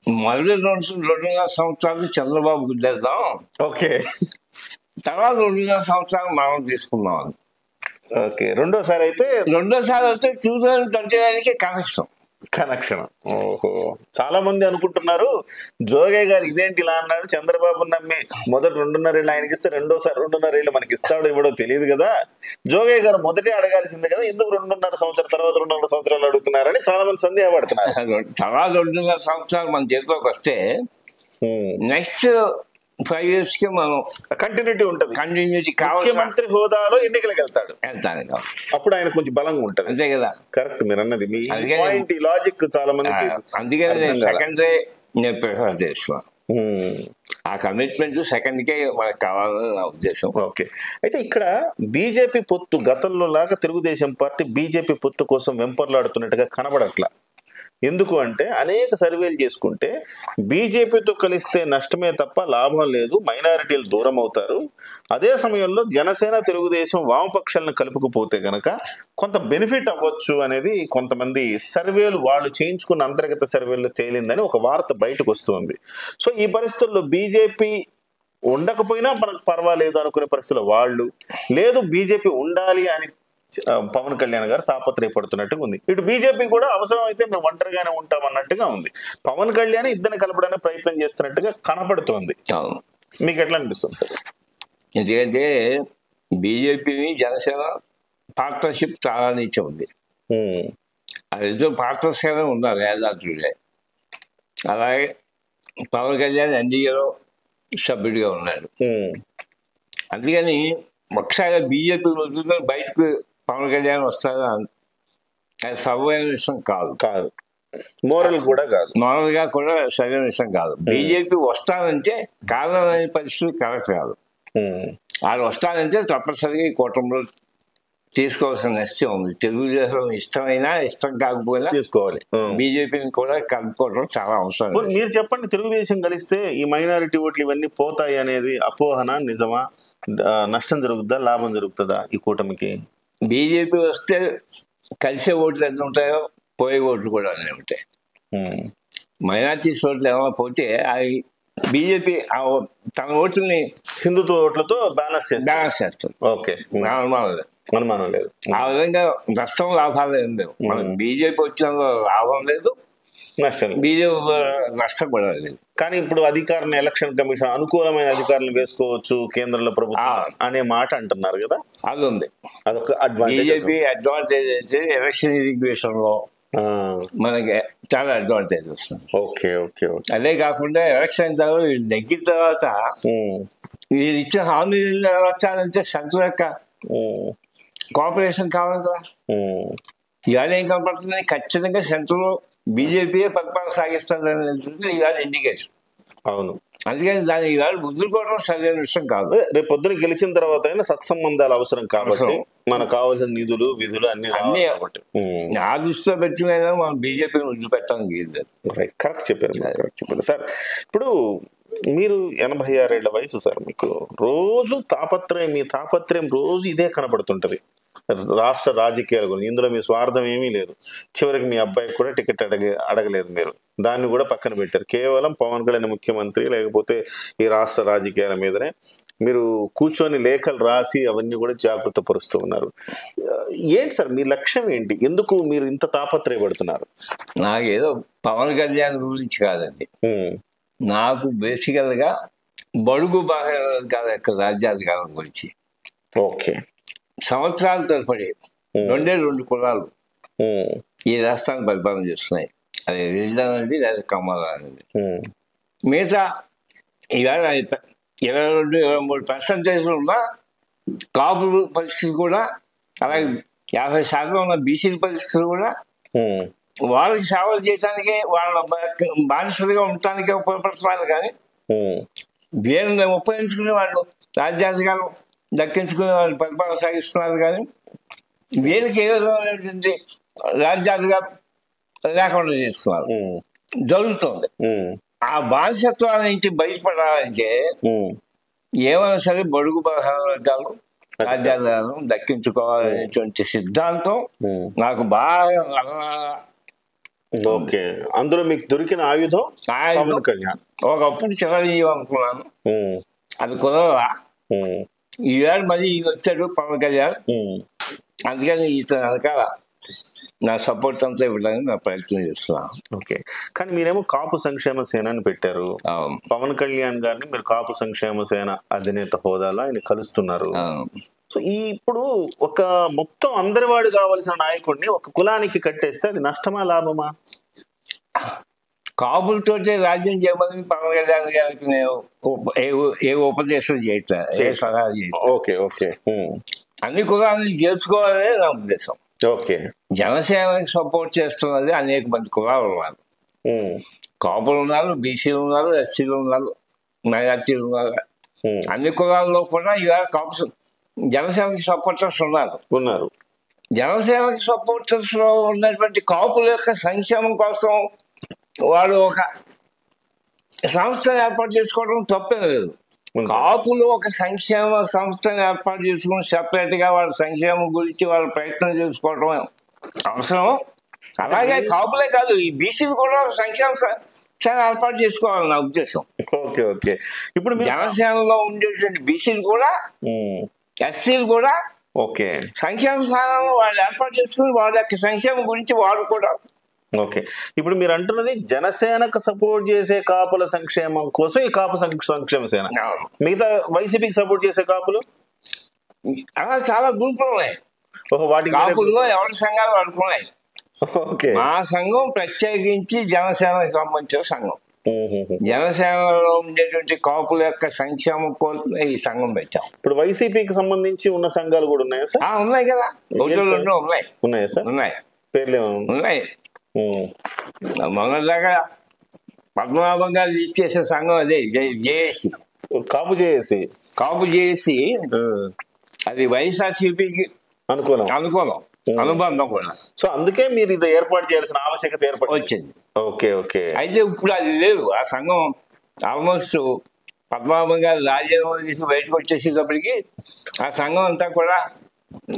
మొదటి 2.5 సంవత్సరాలు చంద్రబాబు గుద్దేద్దాం, ఓకే తర్వాత 2.5 సంవత్సరాలు మనం తీసుకున్నాం. ఓకే రెండోసారి అయితే రెండోసారి వస్తే 2029 కనెక్షన్. ఓహో, చాలా మంది అనుకుంటున్నారు జోగయ్య గారు ఇదేంటి ఇలా అన్నాడు, చంద్రబాబు నమ్మి మొదటి 2.5 ఏళ్ళు ఆయనకి ఇస్తే రెండోసారి 2.5 ఏళ్ళు మనకి ఇస్తాడో ఇవ్వడో తెలియదు కదా, జోగయ్య గారు మొదటే అడగాల్సిందే కదా, ఎందుకు 2.5 సంవత్సరాల తర్వాత 2.5 సంవత్సరాలు అడుగుతున్నారని చాలా మంది సందేహపడుతున్నారు. తర్వాత 2.5 సంవత్సరాలు మన చేతిలోకి వస్తే నెక్స్ట్ 5 years కి మనం కంటిన్యూటీ ఉంటుంది. కంటిన్యూటీ కావాలి. ముఖ్యమంత్రి హోదాలో ఎన్నికలకు వెళ్తాడు, వెళ్తాను, అప్పుడు ఆయన కొంచెం బలంగా ఉంటుంది. అంతే కదా. కరెక్ట్, మీరు అన్నది మీ పాయింట్, ఈ లాజిక్ చాలా మందికి. అందుకని నేను సెకండ్ డే నేను ప్రిఫర్ చేస్తున్నాను. ఆ కమిట్మెంట్ సెకండ్ కే మనకు కావాలని నా ఉద్దేశం. ఓకే, అయితే ఇక్కడ బీజేపీ పొత్తు గతంలో లాగా తెలుగుదేశం పార్టీ బీజేపీ పొత్తు కోసం వెంపర్లాడుతున్నట్టుగా కనబడట్లా. ఎందుకు అంటే అనేక సర్వేలు చేసుకుంటే బీజేపీతో కలిస్తే నష్టమే తప్ప లాభం లేదు, మైనారిటీలు దూరం అవుతారు. అదే సమయంలో జనసేన తెలుగుదేశం వామపక్షాలను కలుపుకుపోతే గనక కొంత బెనిఫిట్ అవ్వచ్చు అనేది కొంతమంది సర్వేలు వాళ్ళు చేయించుకున్న అంతర్గత సర్వేల్లో తేలిందని ఒక వార్త బయటకు వస్తుంది. సో ఈ పరిస్థితుల్లో బీజేపీ ఉండకపోయినా మనకు పర్వాలేదు అనుకునే పరిస్థితుల్లో వాళ్ళు, లేదు బీజేపీ ఉండాలి అని పవన్ కళ్యాణ్ గారు తాపత్రయపడుతున్నట్టుగా ఉంది. ఇటు బీజేపీ కూడా అవసరం అయితే మేము ఒంటరిగానే ఉంటాం అన్నట్టుగా ఉంది. పవన్ కళ్యాణ్ ఇద్దరిని కలపడానికి ప్రయత్నం చేస్తున్నట్టుగా కనపడుతోంది. మీకు ఎట్లా అనిపిస్తుంది సార్? ఎందుకంటే బీజేపీని జనసేన పార్ట్నర్షిప్ చాలా నుంచి ఉంది. అది పార్ట్నర్స్గానే ఉన్నారు యాదాద్రుడే. అలాగే పవన్ కళ్యాణ్ ఎన్డీఏలో సభ్యుడిగా ఉన్నాడు. అందుకని ఒకసారి బీజేపీ వదులుకొని బయటకు పవన్ కళ్యాణ్ వస్తారా, అది సరైన విషయం కాదు. మోరల్ కూడా కాదు, మోరల్గా కూడా సరైన విషయం కాదు. బీజేపీ వస్తానంటే కారణం అనే పరిస్థితి కరెక్ట్ కాదు. వాళ్ళు వస్తానంటే తప్పనిసరిగా ఈ కూటమిలో తీసుకోవాల్సిన నష్టం ఉంది. తెలుగుదేశం ఇష్టమైనా ఇష్టం కాకపోయినా తీసుకోవాలి. బీజేపీని కూడా కలుపుకోవడం చాలా అవసరం. మీరు చెప్పండి, తెలుగుదేశం కలిస్తే ఈ మైనారిటీ ఓట్లు ఇవన్నీ పోతాయి అనేది అపోహన నిజమా? నష్టం జరుగుతుందా, లాభం జరుగుతుందా ఈ కూటమికి? బీజేపీ వస్తే కలిసే ఓట్లు ఎన్ని ఉంటాయో పోయే ఓట్లు కూడా అన్నీ ఉంటాయి. మైనార్టీస్ ఓట్లు ఏమైనా పోతే అవి బీజేపీ తన ఓట్లని హిందుత్వ ఓట్లతో బ్యాలెన్స్ చేస్తుంది. ఓకే, అనుమానం లేదు. ఆ విధంగా నష్టం లాభాలు ఏం లేవు. మనకు బీజేపీ వచ్చిన లాభం లేదు, బీజేపీ నష్టం కూడా లేదు. కానీ ఇప్పుడు అధికారులను ఎలక్షన్ కమిషన్ అనుకూలమైన అధికారులను వేసుకోవచ్చు కేంద్రంలో ప్రభుత్వం అనే మాట అంటున్నారు కదా, అది ఉంది. అదొక అడ్వాంటేజ్. బీజేపీ అడ్వాంటేజ్ అయితే ఎలక్షన్ ఇరిగేషన్ లో మనకి చాలా అడ్వాంటేజ్ వస్తుంది. Okay okay okay. అదే కాకుండా ఎలక్షన్ తర్వాత వీళ్ళు నెగ్గిన తర్వాత వీళ్ళు ఇచ్చిన హామీలు నెరవేర్చాలంటే సెంటర్ యొక్క కోఆపరేషన్ కావాలి కదా. ఇవాళ ఏం కనపడుతుంది, ఖచ్చితంగా సెంటర్లో బీజేపీయే పరిపాలన సాగిస్తుంది ఇవాళ ఇండికేషన్. అవును, అందుకని దాన్ని ఇవాళ ముద్దుకోవడం సరైన విషయం కాదు. రేపు పొద్దున గెలిచిన తర్వాత అయినా సత్సంబంధాలు అవసరం కాబట్టి మనకు కావాల్సిన నిధులు విధులు అన్ని ఆ దృష్టిలో పెట్టినైనా మనం బీజేపీని వదిలిపెట్టడానికి లేదు. కరెక్ట్ చెప్పారు, కరెక్ట్ చెప్పారు సార్. ఇప్పుడు మీరు 86 ఏళ్ల వయసు సార్, మీకు రోజు తాపత్రయం, మీ తాపత్రయం రోజు ఇదే కనబడుతుంటది రాష్ట్ర రాజకీయాల గురించి. ఇందులో మీ స్వార్థం ఏమీ లేదు. చివరికి మీ అబ్బాయికి కూడా టికెట్ అడగలేదు మీరు, దాన్ని కూడా పక్కన పెట్టారు. కేవలం పవన్ కళ్యాణ్ ముఖ్యమంత్రి లేకపోతే ఈ రాష్ట్ర రాజకీయాల మీదనే మీరు కూర్చొని లేఖలు రాసి అవన్నీ కూడా జాగృత పరుస్తూ ఉన్నారు. ఏంటి సార్ మీ లక్ష్యం ఏంటి? ఎందుకు మీరు ఇంత తాపత్రయపడుతున్నారు? నాకేదో పవన్ కళ్యాణ్ గురించి కాదండి, నాకు బేసికల్గా బడుగు రాజ్యాధికారం గురించి. ఓకే, సంవత్సరాల తరబడి 2 కులాలు ఈ రాష్ట్రాన్ని పరిపాలన చేస్తున్నాయి. అది రిజన్ అనేది లేదా కమల అనేది. మిగతా ఇవాళ 22-23% ఉన్న కాపుల పరిస్థితి కూడా, అలాగే 50% ఉన్న బీసీల పరిస్థితులు కూడా వాళ్ళకి సేవలు చేయడానికే, వాళ్ళ బానిసలుగా ఉండటానికే ఉపయోగపడుతున్నారు. కానీ వీళ్ళని ఉపయోగించుకునే వాళ్ళు రాజ్యాధికారం దక్కించుకునే వాళ్ళు పరిపాలన సాగిస్తున్నారు. కానీ వీళ్ళకి ఏ విధమైనటువంటి రాజ్యాధికారం లేకుండా చేస్తున్నారు, జరుగుతుంది. ఆ బానిసత్వాల నుంచి బయటపడాలంటే ఏమైనా సరే బడుగు బలహీన వర్గాలు రాజ్యాధికారం దక్కించుకోవాలనేటువంటి సిద్ధాంతం నాకు బాగా ఓకే, అందులో మీకు దొరికిన ఆయుధం పవన్ కళ్యాణ్. ఒకప్పుడు చిరంజీవి అనుకున్నాను, అది కుదరదా. ఈవేళ మళ్ళీ ఈయన వచ్చాడు పవన్ కళ్యాణ్, అందుకని ఇతను వెనకాల నా సపోర్ట్ అంతా ఇవ్వడానికి నా ప్రయత్నం చేస్తున్నాను. ఓకే, కానీ మీరేమో కాపు సంక్షేమ సేన అని పెట్టారు. పవన్ కళ్యాణ్ గారిని మీరు కాపు సంక్షేమ సేన అధినేత హోదాలో ఆయన కలుస్తున్నారు. సో ఇప్పుడు ఒక మొత్తం అందరి వాడు కావాల్సిన నాయకుడిని ఒక కులానికి కట్టేస్తే అది నష్టమా లాభమా? కాపులతోటే రాజ్యం చేయమని పవన్ కళ్యాణ్ గారికి నేను ఏ ఉపదేశం చేయట్లా, ఏ సలహా చేయట్లా. ఓకే ఓకే, అన్ని కులాలను చేసుకోవాలనే నా ఉద్దేశం. ఓకే, జనసేనకి సపోర్ట్ చేస్తున్నది అనేక మంది కులాలు ఉన్నారు. కాపులు ఉన్నారు, బీసీలు ఉన్నారు, ఎస్సీలు ఉన్నారు, మైనార్టీలు ఉన్నారు. అన్ని కులాల్లో కూడా ఇవాళ కాపు జనసేనకి సపోర్టర్స్ ఉన్నారు. జనసేనకి సపోర్టర్స్ లో ఉన్నటువంటి కాపుల యొక్క సంక్షేమం కోసం వాడు ఒక సంస్థను ఏర్పాటు చేసుకోవడం తప్పే లేదు. కాపులు ఒక సంక్షేమ సంస్థను ఏర్పాటు చేసుకుని సెపరేట్ గా వాళ్ళ సంక్షేమం గురించి వాళ్ళ ప్రయత్నం చేసుకోవడం అవసరం. అలాగే కాపులే కాదు, ఈ బీసీలు కూడా సంక్షేమ సంస్థను ఏర్పాటు చేసుకోవాలి నా ఉద్దేశం. ఓకే ఓకే, ఇప్పుడు జనసేనలో ఉండేటువంటి బీసీలు కూడా ఎస్సీలు కూడా ఓకే సంక్షేమ స్థానాలను వాళ్ళు ఏర్పాటు చేసుకుని వాళ్ళ యొక్క సంక్షేమం గురించి వాడు కూడా. ఓకే, ఇప్పుడు మీరు అంటున్నది జనసేనకు సపోర్ట్ చేసే కాపుల సంక్షేమం కోసం ఈ కాపు సంక్షేమ సేన, మిగతా వైసీపీకి సపోర్ట్ చేసే కాపులు అలా చాలా గ్రూపులు ఉన్నాయి. వాటి కాపుల్లో ఎవరి సంఘాలు అనుకున్నాయి. ఓకే, మా సంఘం ప్రత్యేకించి జనసేనకు సంబంధించిన సంఘం. జనసేనలో ఉండేటువంటి కాపుల యొక్క సంక్షేమం కోసం ఈ సంఘం పెట్టాం. ఇప్పుడు వైసీపీకి సంబంధించి ఉన్న సంఘాలు కూడా ఉన్నాయా సార్? ఉన్నాయి కదా, ఉన్నాయా సార్? ఉన్నాయి, పేర్లు ఉన్నాయి. మొన్నదాకా పద్మనాభం గారు ఇచ్చేసే సంఘం అదే జేఏసీ, కాపు జేఏసీ. అది వైఎస్ఆర్సీపీకి అనుబంధం కూడా. సో అందుకే మీరు ఇది ఏర్పాటు చేయాల్సిన ఆవశ్యకత వచ్చింది. ఓకే ఓకే, అయితే ఇప్పుడు అది లేదు. ఆ సంఘం ఆల్మోస్ట్ పద్మనాభం గారు రాజ్యాంగం తీసి బయటకు వచ్చేసేటప్పటికి ఆ సంఘం అంతా కూడా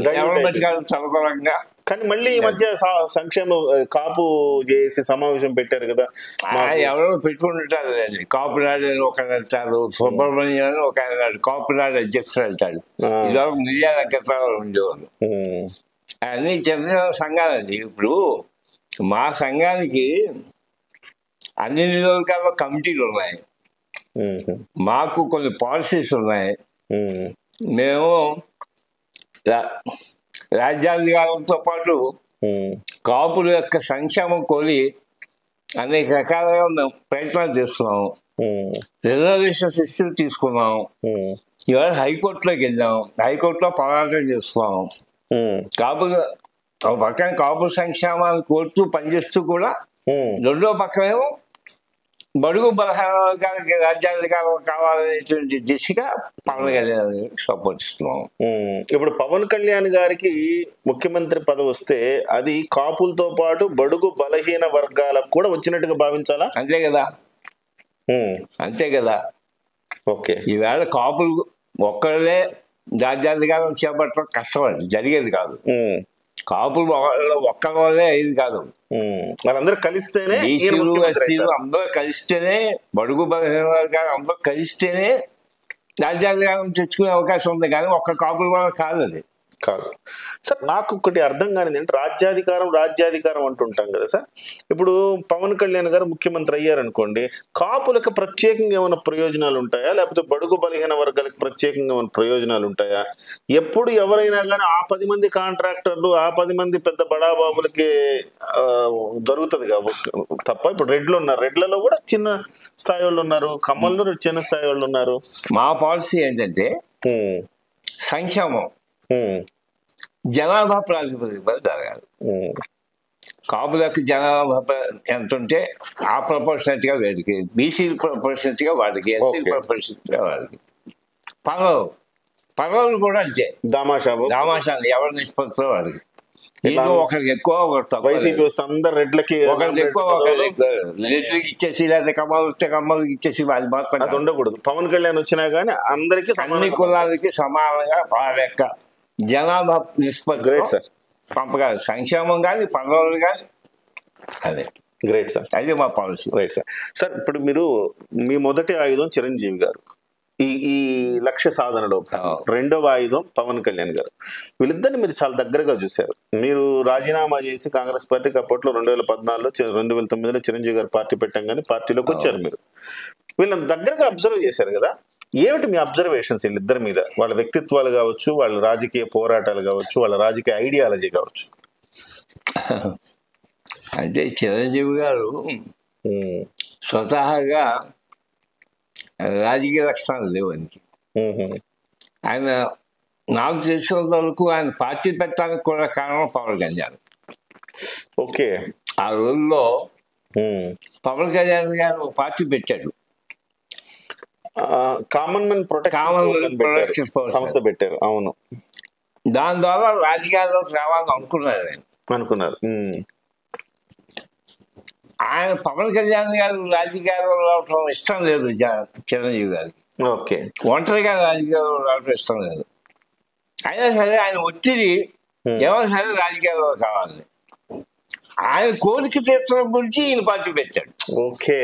గవర్నమెంట్ గారు చదవరంగా. కానీ మళ్ళీ ఈ మధ్య సంక్షేమ కాపు చేసి సమావేశం పెట్టారు కదా, ఎవరో పెట్టుకుంటారు. కాపునాడు ఒకరు అంటారు, సుబ్రహ్మణ్యం అని ఒక ఆయన కాపునాడు అధ్యక్షుడు అంటాడు. ఇదివరకు మీడియా నక్షత్రాలు ఉండేవాళ్ళు. అన్ని చిన్న సంఘాలండి. ఇప్పుడు మా సంఘానికి అన్ని నియోజకవర్గాల్లో కమిటీలు ఉన్నాయి, మాకు కొన్ని పాలసీస్ ఉన్నాయి. మేము రాజ్యాధికారంతో పాటు కాపుల యొక్క సంక్షేమం కోరి అనేక రకాలుగా మేము ప్రయత్నాలు చేస్తున్నాము. రిజర్వేషన్స్ ఇష్యూ తీసుకున్నాం. ఇవాళ హైకోర్టులోకి వెళ్ళాం, హైకోర్టులో పోరాటం చేస్తున్నాం. కాపులు ఒక పక్కన కాపుల సంక్షేమాన్ని కోరుతూ పనిచేస్తూ కూడా రెండో పక్కనేమో బడుగు బలహీనవర్గాలకి రాజ్యాధికారం కావాలనేటువంటి దిశగా పవన్ కళ్యాణ్ సపోర్ట్ ఇస్తున్నాం. ఇప్పుడు పవన్ కళ్యాణ్ గారికి ముఖ్యమంత్రి పదవి వస్తే అది కాపులతో పాటు బడుగు బలహీన వర్గాలకు కూడా వచ్చినట్టుగా భావించాలా? అంతే కదా. ఓకే, ఈవేళ కాపులు ఒక్కళ్ళే రాజ్యాధికారం చేపట్టడం కష్టపడి జరిగేది కాదు. కాపులు ఒక్కరి వల్లే అయ్యేది కాదు. వాళ్ళందరూ కలిస్తేనే, ఎస్సీలు అందరూ కలిస్తేనే, బడుగు బలహీన వర్గాలు అందరూ కలిస్తేనే రాజ్యాధికారం తెచ్చుకునే అవకాశం ఉంది. కానీ ఒక్క కాపుల వల్ల కాదు. అది కాదు సార్. నాకు ఒకటి అర్థం కానిది అంటే రాజ్యాధికారం అంటుంటాం కదా సార్. ఇప్పుడు పవన్ కళ్యాణ్ గారు ముఖ్యమంత్రి అయ్యారనుకోండి, కాపులకు ప్రత్యేకంగా ఏమైనా ప్రయోజనాలు ఉంటాయా, లేకపోతే బడుగు బలహీన వర్గాలకు ప్రత్యేకంగా ఏమైనా ప్రయోజనాలు ఉంటాయా? ఎప్పుడు ఎవరైనా కానీ ఆ 10 మంది కాంట్రాక్టర్లు, ఆ 10 మంది పెద్ద బడాబాబులకి దొరుకుతుంది కాబట్టి తప్ప. ఇప్పుడు రెడ్లు ఉన్నారు, రెడ్లలో కూడా చిన్న స్థాయి వాళ్ళు ఉన్నారు, కమ్మల్లో చిన్న స్థాయి వాళ్ళు ఉన్నారు. మా పాలసీ ఏంటంటే సంక్షేమం జనాభా ప్రాతిపదికన జరగాలి. కాపులకు జనాభా ఎంత ఉంటే ఆ ప్రపోర్షనట్ గా వీడికి, బీసీ ప్రపోర్షనట్ గా వాడికి, ఎస్సీ ప్రపోర్షనట్ గా వాడికి. పదవులు కూడా అంతే, దామాషా ఎవరి నిష్పత్తిలో వాడికి. ఒకరికి ఎక్కువ, ఒకటి తక్కువ. రెడ్లకి ఒకరికి ఎక్కువ, రెడ్లకి ఇచ్చేసి, లేదా కమ్మలు వస్తే కమ్మలకి ఇచ్చేసి వాళ్ళు మాత్రం అది ఉండకూడదు. పవన్ కళ్యాణ్ వచ్చినా కానీ అందరికి, అన్ని కులాలకి సమానంగా వాళ్ళ యొక్క జనాభా నిష్పత్తి పంపగాలి. సంక్షేమం కానీ పదవులు కానీ అదే. Great sir. అదే మా పాలసీ. Right sir. సార్ ఇప్పుడు మీరు మీ మొదటి ఆయుధం చిరంజీవి గారు ఈ లక్ష్య సాధనలో, రెండవ ఆయుధం పవన్ కళ్యాణ్ గారు. వీళ్ళిద్దరిని మీరు చాలా దగ్గరగా చూశారు. మీరు రాజీనామా చేసి కాంగ్రెస్ పార్టీకి అప్పట్లో 2014లో 2009లో చిరంజీవి గారు పార్టీ పెట్టంగానే పార్టీలోకి వచ్చారు. మీరు వీళ్ళని దగ్గరగా అబ్జర్వ్ చేశారు కదా, ఏమిటి మీ అబ్జర్వేషన్స్ వీళ్ళిద్దరి మీద? వాళ్ళ వ్యక్తిత్వాలు కావచ్చు, వాళ్ళ రాజకీయ పోరాటాలు కావచ్చు, వాళ్ళ రాజకీయ ఐడియాలజీ కావచ్చు. అంటే చిరంజీవి గారు స్వతహాగా రాజకీయ లక్షణాలు లేవు ఆయనకి. ఆయన నాకు తెలిసినంత వరకు ఆయన పార్టీ పెట్టడానికి కూడా కారణం పవన్ కళ్యాణ్. ఓకే. ఆ రోజుల్లో పవన్ కళ్యాణ్ గారు పార్టీ పెట్టాడు, కామన్ మెన్ ప్రొటెక్షన్ సంస్థ పెట్టారు. అవును. దాని ద్వారా రాజకీయాల్లో రావాలని అనుకున్నారు ఆయన. అనుకున్నారు. ఆయన పవన్ కళ్యాణ్ గారు రాజకీయాల్లో రావటం ఇష్టం లేదు చిరంజీవి గారికి. ఓకే. ఒంటరిగా రాజకీయాల్లో రావటం ఇష్టం లేదు. అయినా సరే ఆయన ఒత్తిడి ఎవరు సరే రాజకీయాల్లో కావాలి, ఆయన కోరిక తీర్చడం గురించి ఈయన పార్టీ పెట్టాడు. ఓకే.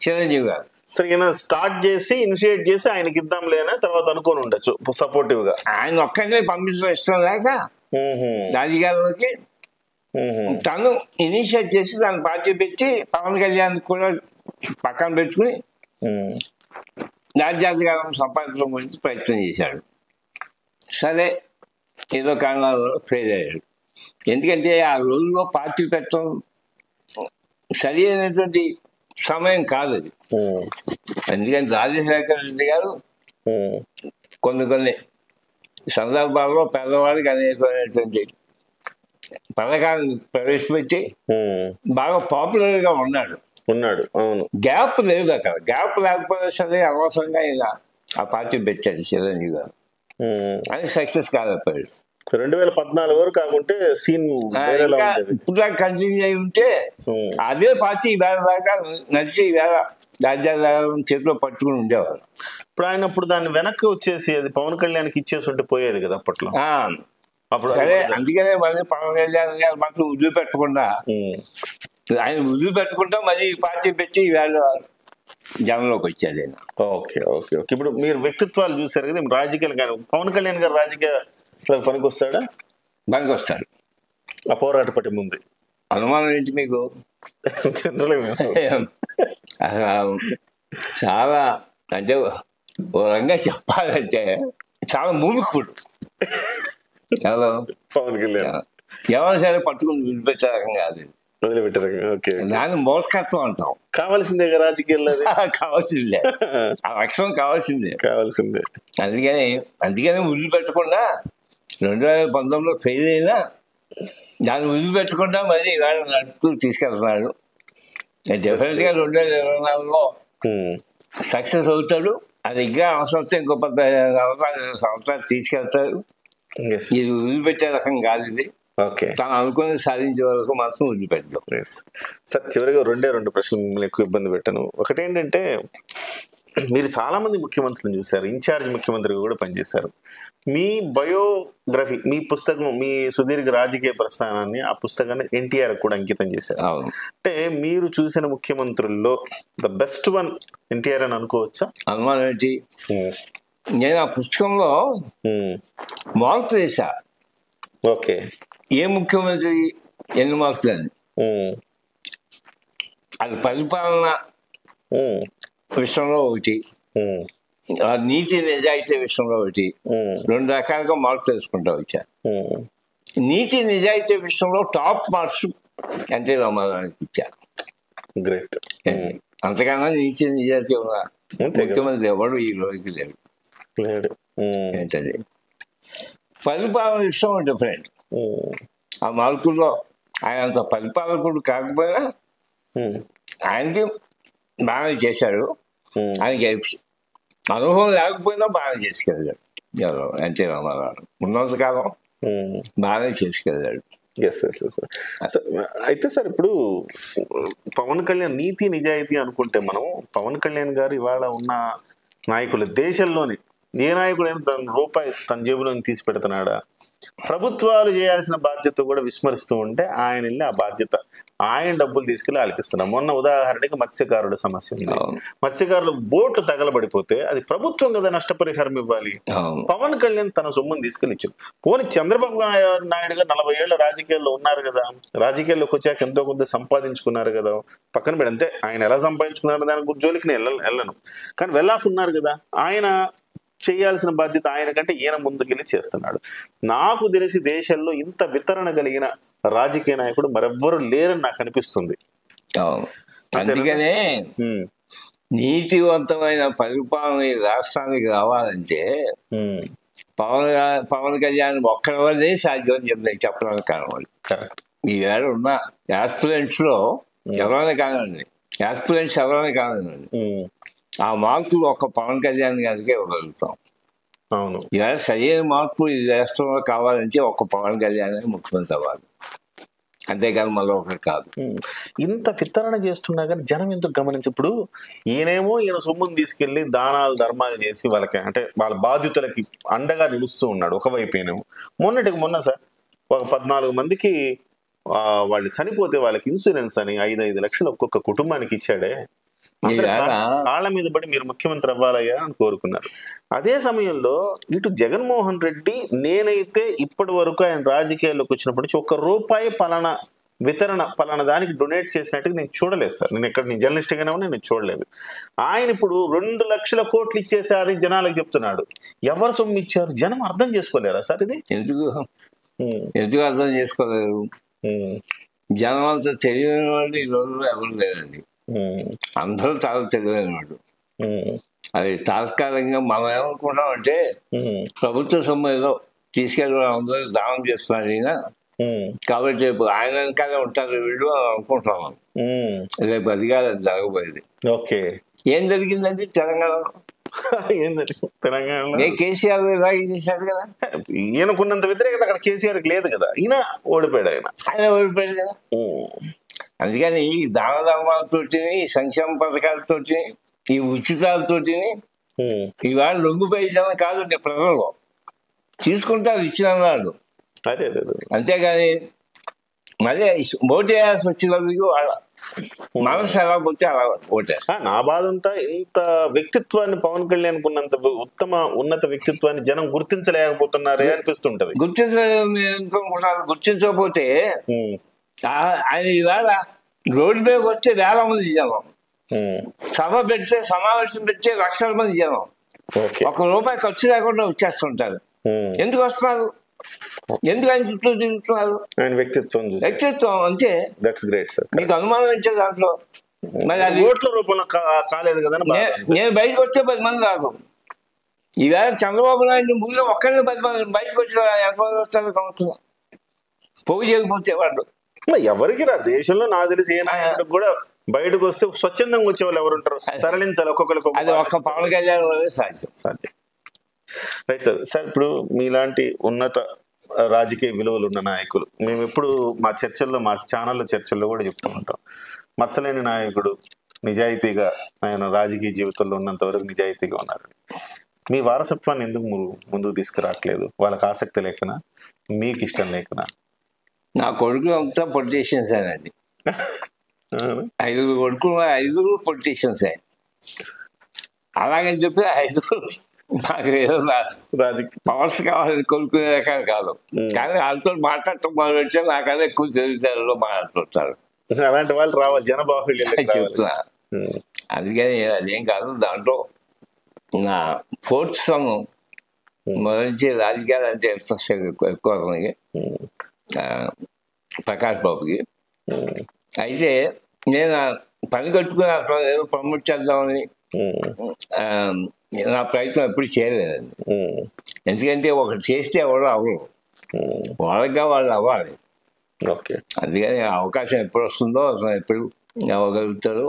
చిరంజీవి గారు సరే, ఈయన స్టార్ట్ చేసి ఇనిషియేట్ చేసి ఆయనకి ఇద్దాంలేనా తర్వాత అనుకోని ఉండొచ్చు సపోర్టివ్ గా. ఆయన ఒక్కడే పంపించడం ఇష్టం లేక రాజకీయాల్లోకి తను ఇనిషియేట్ చేసి తను పార్టీ పెట్టి పవన్ కళ్యాణ్ కూడా పక్కన పెట్టుకుని రాజ్యాధికారం సంపాదించడం గురించి ప్రయత్నం చేశాడు. సరే, ఏదో కారణాలలో ఫెయిల్ అయ్యాడు. ఎందుకంటే ఆ రోజుల్లో పార్టీ పెట్టడం సరి అయినటువంటి సమయం కాదు అది. ఎందుకంటే రాజశేఖర రెడ్డి గారు కొన్ని సందర్భాల్లో పేదవాడికి అనేకమైనటువంటి పథకాలను ప్రవేశపెట్టి బాగా పాపులర్ గా ఉన్నాడు. అవును. గ్యాప్ లేదు అక్కడ. గ్యాప్ లేకపోతే సరే అనవసరంగా ఇలా ఆ పార్టీ పెట్టాడు చిరంజీవి గారు. అది సక్సెస్ కాలేకపోయాడు. 2014 వరకు కాకుంటే సీన్ ఇప్పుడు కంటిన్యూ అయి ఉంటే అదే పార్టీ వేళ దాకా నడిచి వేళ రాజ్యాధికారం చేతిలో పట్టుకుని ఉండేవారు. ఇప్పుడు ఆయన దాన్ని వెనక్కి వచ్చేసి అది పవన్ కళ్యాణ్కి ఇచ్చేసి ఉంటే పోయేది కదా అప్పట్లో. అప్పుడు సరే, అందుకనే మళ్ళీ పవన్ కళ్యాణ్ గారు మాత్రం వదిలిపెట్టకుండా ఆయన వదిలిపెట్టకుండా మళ్ళీ పార్టీ పెట్టి వేళ జనంలోకి వచ్చాడు ఆయన. ఓకే. ఇప్పుడు మీరు వ్యక్తిత్వాలు చూసారు కదా, రాజకీయాలు కానీ పవన్ కళ్యాణ్ గారు రాజకీయ పనికి వస్తాడా? పనికి వస్తాడు. ఆ పోరాట పట్టి ముందు అనుమానం ఏంటి మీకు? చాలా అంటే ఓ రంగా చెప్పాలంటే చాలా మూర్ఖుడు పవన్ కళ్యాణ్. ఎవరు సరే పట్టుకుని వదిలిపెట్టే రకం కాదు. దాన్ని మోసకత్వం అంటాం. కావాల్సిందే రాజకీయాల్లో. కావాల్సిందే, ఆ లక్షణం కావాల్సిందే. అందుకని వదిలిపెట్టకుండా 2019లో ఫెయిల్ అయినా దాన్ని వదిలిపెట్టకుండా మళ్ళీ ఇవాళ నడుపుతూ తీసుకెళ్తున్నాడు. డెఫినెట్గా 2024లో సక్సెస్ అవుతాడు. అది ఇంకా అవసరం ఇంకో 15 సంవత్సరాలు తీసుకెళ్తాడు. ఇది వదిలిపెట్టే రకం కాదు ఇది. తను అనుకుని సాధించే వరకు మాత్రం వదిలిపెట్టడం. సార్, చివరిగా 2 ప్రశ్నలు మిమ్మల్ని ఎక్కువ ఇబ్బంది పెట్టాను. ఒకటేంటంటే, మీరు చాలా మంది ముఖ్యమంత్రులను చూశారు, ఇన్ఛార్జ్ ముఖ్యమంత్రిగా కూడా పనిచేశారు. మీ బయోగ్రఫీ, మీ పుస్తకం, మీ సుదీర్ఘ రాజకీయ ప్రస్థానాన్ని ఆ పుస్తకాన్ని ఎన్టీఆర్ కూడా అంకితం చేశారు. అంటే మీరు చూసిన ముఖ్యమంత్రుల్లో ద బెస్ట్ వన్ ఎన్టీఆర్ అని అనుకోవచ్చా? అనుమానం ఏంటి? నేను ఆ పుస్తకంలో మార్కులు వేసా. ఓకే. ఏ ముఖ్యమంత్రి ఎన్ని మార్కులు అని. అది పరిపాలన విషయంలో ఒకటి, నీతి నిజాయితీ విషయంలో ఒకటి, 2 రకాలుగా మార్క్స్ తెలుసుకుంటా వచ్చా. నీతి నిజాయితీ విషయంలో టాప్ మార్క్స్ ఎన్టీ రామారావుకి ఇచ్చా. గ్రేట్. అంతకన్నా నీతి నిజాయితీ ఉన్న ముఖ్యమంత్రి ఎవరు ఈ రోజుకి లేడు. ఏంటది పరిపాలన విషయం డిఫరెంట్. ఆ మార్కుల్లో ఆయన అంత పరిపాలకుడు కాకపోయినా ఆయనకి బాగా చేశాడు. ఆయనకి అనుభవం లేకపోయినా బాగా చేసుకెళ్ళాడు. ఎవరు ఎన్టీ రామారావు ఉన్నంతకాలం బాగా చేసుకెళ్ళాడు. అయితే సార్, ఇప్పుడు పవన్ కళ్యాణ్ నీతి నిజాయితీ అనుకుంటే మనం పవన్ కళ్యాణ్ గారు ఇవాళ ఉన్న నాయకులు దేశంలోని ఏ నాయకుడైనా తన రూపాయి తన జేబులో తీసి పెడుతున్నాడా? ప్రభుత్వాలు చేయాల్సిన బాధ్యత కూడా విస్మరిస్తూ ఉంటే ఆయన వెళ్ళి ఆ బాధ్యత ఆయన డబ్బులు తీసుకెళ్లి ఆలకిస్తున్నారు. మొన్న ఉదాహరణకి మత్స్యకారుల సమస్య ఉంది. మత్స్యకారులు బోట్లు తగలబడిపోతే అది ప్రభుత్వం కదా నష్టపరిహారం ఇవ్వాలి. పవన్ కళ్యాణ్ తన సొమ్ముని తీసుకెళ్లి ఇచ్చారు. పోనీ చంద్రబాబు నాయుడు గారు 40 ఏళ్ల రాజకీయాల్లో ఉన్నారు కదా, రాజకీయాల్లోకి వచ్చాక ఎంతో కొంత సంపాదించుకున్నారు కదా, పక్కన పెడితే ఆయన ఎలా సంపాదించుకున్నారు దాని జోలికి నేను వెళ్ళను, కానీ వెల్ ఆఫ్ ఉన్నారు కదా, ఆయన చేయాల్సిన బాధ్యత ఆయన కంటే ఈయన ముందుకెళ్ళి చేస్తున్నాడు. నాకు తెలిసి దేశంలో ఇంత వితరణ కలిగిన రాజకీయ నాయకుడు మరెవ్వరు లేరని నాకు అనిపిస్తుంది. అందుకనే నీతివంతమైన పరిపాలన ఈ రాష్ట్రానికి రావాలంటే పవన్ కళ్యాణ్ ఒక్కడి వల్లే సాధ్యం అని చెప్పడానికి కారణం. ఈవేళ ఉన్న యాస్పిరెంట్స్ లో ఎవరైనా కానివ్వండి, యాస్పిరెంట్స్ ఎవరైనా కానివ్వండి, ఆ మార్కులు ఒక్క పవన్ కళ్యాణ్ గారికి ఇవ్వగలుగుతాం. అవును, ఇవాళ సరైన మార్పు ఈ రాష్ట్రంలో కావాలంటే ఒక్క పవన్ కళ్యాణ్ ముఖ్యమంత్రి అవ్వాలి, అంతేకాదు మరో ఒకటి కాదు. ఇంత వితరణ చేస్తున్నా కానీ జనం ఎందుకు గమనించి, ఇప్పుడు ఈయన సొమ్ముని తీసుకెళ్లి దానాలు ధర్మాలు చేసి వాళ్ళకి అంటే వాళ్ళ బాధ్యతలకి అండగా నిలుస్తూ ఉన్నాడు. ఒకవైపు ఏనేమో మొన్న సార్ ఒక 14 మందికి వాళ్ళు చనిపోతే వాళ్ళకి ఇన్సూరెన్స్ అని 5 లక్షలు ఒక్కొక్క కుటుంబానికి ఇచ్చాడే. కాళ్ళ మీద పడి మీరు ముఖ్యమంత్రి అవ్వాలయ్యా అని కోరుకున్నారు. అదే సమయంలో ఇటు జగన్మోహన్ రెడ్డి నేనైతే ఇప్పటి వరకు ఆయన రాజకీయాల్లోకి వచ్చినప్పటి నుంచి ₹1 పలానా వితరణ పలానా దానికి డొనేట్ చేసినట్టుగా నేను చూడలేదు సార్. నేను జర్నలిస్ట్ గానే నేను చూడలేదు. ఆయన ఇప్పుడు 2 లక్షల కోట్లు ఇచ్చేసారని జనాలకు చెప్తున్నాడు. ఎవరు సొమ్ము ఇచ్చారు జనం అర్థం చేసుకోలేరా సార్? ఇది ఎందుకు అర్థం చేసుకోలేరు? జనం అంతా తెలియని వాళ్ళు ఈ రోజుల్లో ఎవరు లేదండి. అందరూ చాలా తెలివైన వాడు. అది తాత్కాలికంగా మనం ఏమనుకుంటాం అంటే ప్రభుత్వ సొమ్ము ఏదో తీసుకెళ్ళి అందరూ దానం చేస్తున్నారు ఈయన, కాబట్టి రేపు ఆయన వెనకాలే ఉంటారు వీళ్ళు అని అనుకుంటున్నాం. రేపు అది కాదు, అది జరగబోయేది. ఓకే, ఏం జరిగిందండి తెలంగాణలో? తెలంగాణలో కేసీఆర్ ఇలాగే చేశాడు కదా. ఈయనకున్నంత వ్యతిరేకత అక్కడ కేసీఆర్కి లేదు కదా, ఈయన ఓడిపోయాడు. ఆయన ఓడిపోయాడు కదా. అందుకని ఈ దాన ధర్మాలతోటి, ఈ సంక్షేమ పథకాలతోటి, ఈ ఉచితాలతోటి ఇవాళ లొంగిపోయి జనం కాదు ప్రజలు తీసుకుంటారు ఇచ్చిన వాళ్ళు. అంతేగాని మళ్ళీ ఓటు వేయాల్సి వచ్చినందుకు వాళ్ళ మనసు ఎలా పోతే అలా ఓటేస్తా. నా బాధ అంతా ఇంత వ్యక్తిత్వాన్ని పవన్ కళ్యాణ్ ఉన్నంత ఉన్నత వ్యక్తిత్వాన్ని జనం గుర్తించలేకపోతున్నారే అనిపిస్తుంటది. గుర్తించకపోతే ఆయన ఇవాళ రోడ్డు మీదకి వస్తే 1000 మంది జనం, సభ పెడితే సమావేశం పెడితే లక్షల మంది జనం ₹1 ఖర్చు లేకుండా వచ్చేస్తుంటారు. ఎందుకు వస్తున్నారు? ఎందుకు ఆయన చుట్టూ తిరుగుతున్నారు? వ్యక్తిత్వం అంటే మీకు అనుమానం ఇచ్చే దాంట్లో మరి అది ఓట్ల రూపంలో కాలేదు కదా. నేను బయటకు వచ్చే 10 మంది రాదు. ఈవేళ చంద్రబాబు నాయుడు ముందు ఒక్కరిని 10 మంది బయటకు వచ్చిన ఎంతమంది వస్తారో కనుక్కున్నా. పోగు చేయకపోతే వాళ్ళు ఎవరికి రా దేశంలో నాకు తెలిసి ఏ నాయకుడు కూడా బయటకు వస్తే స్వచ్ఛందంగా వచ్చే వాళ్ళు ఎవరు ఉంటారు? తరలించాలి ఒక్కొక్కరికి. అది ఒక్క పవన్ కళ్యాణ్ సాధ్యం. రైట్ సార్, ఇప్పుడు మీలాంటి ఉన్నత రాజకీయ విలువలు ఉన్న నాయకులు మేము ఎప్పుడు మా చర్చల్లో, మా ఛానల్లో చర్చల్లో కూడా చెప్తూ ఉంటాం, మచ్చలేని నాయకుడు నిజాయితీగా ఆయన రాజకీయ జీవితంలో ఉన్నంత వరకు నిజాయితీగా ఉన్నారు. మీ వారసత్వాన్ని ఎందుకు ముందుకు తీసుకురావట్లేదు? వాళ్ళకి ఆసక్తి లేకనా, మీకు ఇష్టం లేకనా? నా కొడుకులు అంతా పొలిటీషియన్స్ అండి. 5 కొడుకులు, 5 పొలిటీషియన్స్. అలాగని చెప్పి 5 నాకు ఏదో పవర్స్ కావాలని కొనుక్కునే రకాలు కాదు, కానీ వాళ్ళతో మాట్లాడటం మొదలు వచ్చా నాకన్నా ఎక్కువ తెలివితేటలో మాట్లాడుతుంటారు. అలాంటి వాళ్ళు రావాలి, జనబాహుళ్యం చెప్తున్నా. అందుకని అదేం కాదు. దాంట్లో నా 4th son మొదటి రాజకీయాలు అంటే ఎక్కువ అతనికి, ప్రకాష్ బాబుకి. అయితే నేను పని కట్టుకుని అసలు ఏదో ప్రమోట్ చేద్దామని నా ప్రయత్నం ఎప్పుడు చేయలేదండి. ఎందుకంటే ఒకటి చేస్తే ఎవరు అవ్వరు, వాళ్ళగా వాళ్ళు అవ్వాలి. అందుకని అవకాశం ఎప్పుడు వస్తుందో అసలు ఎప్పుడు అవ్వగలుగుతారో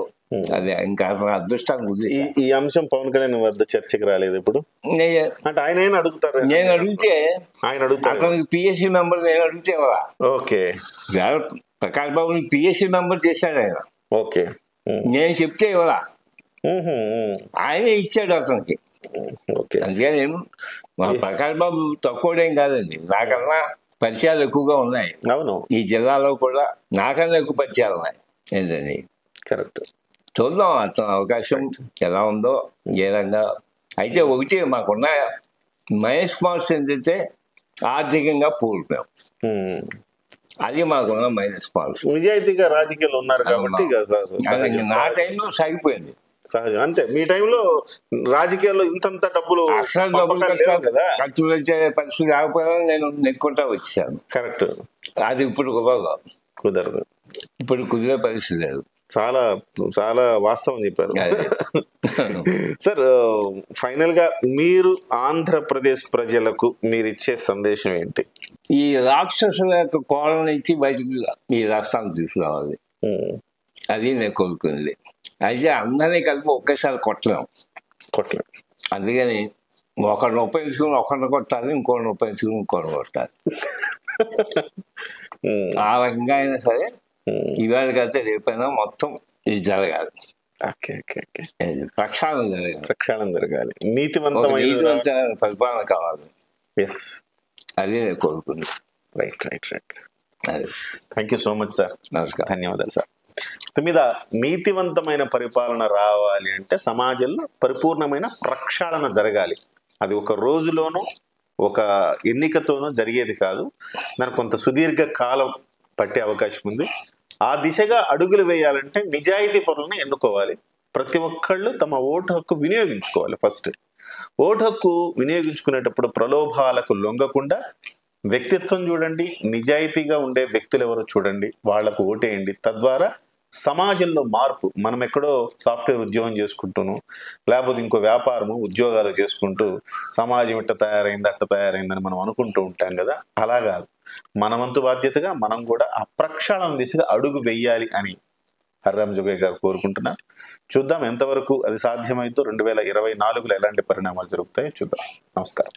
అదే ఇంకా అదృష్టానికి ఉంది. ఈ అంశం పవన్ కళ్యాణ్ వద్ద చర్చకి రాలేదు ఇప్పుడు? అంటే ఆయన అడుగుతారు. నేను అడిగితే అతనికి పిఎస్సి మెంబర్, నేను అడిగితే ఓకే ప్రకాష్ బాబుని పిఎస్సి మెంబర్ చేశాడు ఆయన. ఓకే, నేను చెప్తే ఇవ్వరా, ఆయనే ఇచ్చాడు అతనికి. ఓకే. అందుకని మా ప్రకాష్ బాబు తక్కువడేం కాదండి, నాకన్నా పరిచయాలు ఎక్కువగా ఉన్నాయి అవును, ఈ జిల్లాలో కూడా, నాకన్నా ఎక్కువ పరిచయాలు ఉన్నాయి ఏంటండి. కరెక్ట్. చూద్దాం అతని అవకాశం ఎలా ఉందో ఏ రంగా. అయితే ఒకటి మాకున్న మైనస్ పాయింట్స్ ఏంటంటే ఆర్థికంగా పూర్వం, అది మాకున్న మైనస్ పాయింట్స్. నిజాయితీగా రాజకీయాలు ఉన్నారు కాబట్టి ఇక నా టైంలో సాగిపోయింది. సహజం. అంతే, మీ టైంలో రాజకీయాల్లో ఇంతంత డబ్బులు అసలు డబ్బులు పంపకాలు లేవు కదా. ఖర్చు వచ్చే పరిస్థితి రాకపోయినా నేను నెక్కుంటా వచ్చాను. కరెక్ట్. అది ఇప్పుడు కుదరదు, కుదరదు, ఇప్పుడు కుదిరే పరిస్థితి లేదు. చాలా చాలా వాస్తవం చెప్పారు సార్. ఫైనల్ గా మీరు ఆంధ్రప్రదేశ్ ప్రజలకు మీరు ఇచ్చే సందేశం ఏంటి? ఈ రాక్షసుల యొక్క కోణం నుంచి బయటకు ఈ రాష్ట్రాన్ని తీసుకురావాలి, అది నేను కోరుకుంది. అయితే అందరినీ కలిపి ఒకేసారి కొట్టలేం. అందుకని ఒకరిని ఉపయోగించుకుని ఒకరిని కొట్టాలి, ఇంకోరిని ఉపయోగించుకుని ఇంకోరిని కొట్టాలి. ఆ రకంగా అయినా సరే ఇవాళ కలితే రేపైనా మొత్తం ఇది జరగాలి. ప్రక్షాళన జరగాలి, నీతివంతమైన పరిపాలన కావాలి. అది నేను కోరుకున్నాను. Right. Thank you so much sir. నమస్కారం, ధన్యవాదాలు సార్. మీద నీతివంతమైన పరిపాలన రావాలి అంటే సమాజంలో పరిపూర్ణమైన ప్రక్షాళన జరగాలి. అది ఒక రోజులోనో ఒక ఎన్నికతోనో జరిగేది కాదు, దానికి కొంత సుదీర్ఘ కాలం పట్టే అవకాశం ఉంది. ఆ దిశగా అడుగులు వేయాలంటే నిజాయితీ పరులను ఎన్నుకోవాలి. ప్రతి ఒక్కళ్ళు తమ ఓటు హక్కు వినియోగించుకోవాలి. ఫస్ట్ ఓటు హక్కు వినియోగించుకునేటప్పుడు ప్రలోభాలకు లొంగకుండా వ్యక్తిత్వం చూడండి, నిజాయితీగా ఉండే వ్యక్తులు ఎవరో చూడండి, వాళ్లకు ఓటేయండి. తద్వారా సమాజంలో మార్పు. మనం ఎక్కడో సాఫ్ట్వేర్ ఉద్యోగం చేసుకుంటూను, లేకపోతే ఇంకో వ్యాపారము ఉద్యోగాలు చేసుకుంటూ సమాజం ఇట్ట తయారైంది అట్ట తయారైందని మనం అనుకుంటూ ఉంటాం కదా. అలా కాదు, మనవంతు బాధ్యతగా మనం కూడా ఆ ప్రక్షాళన దిశగా అడుగు వెయ్యాలి అని హరిరామ జోగయ్య గారు కోరుకుంటున్నారు. చూద్దాం ఎంతవరకు అది సాధ్యమైందో, 2024లో ఎలాంటి పరిణామాలు జరుగుతాయో చూద్దాం. నమస్కారం.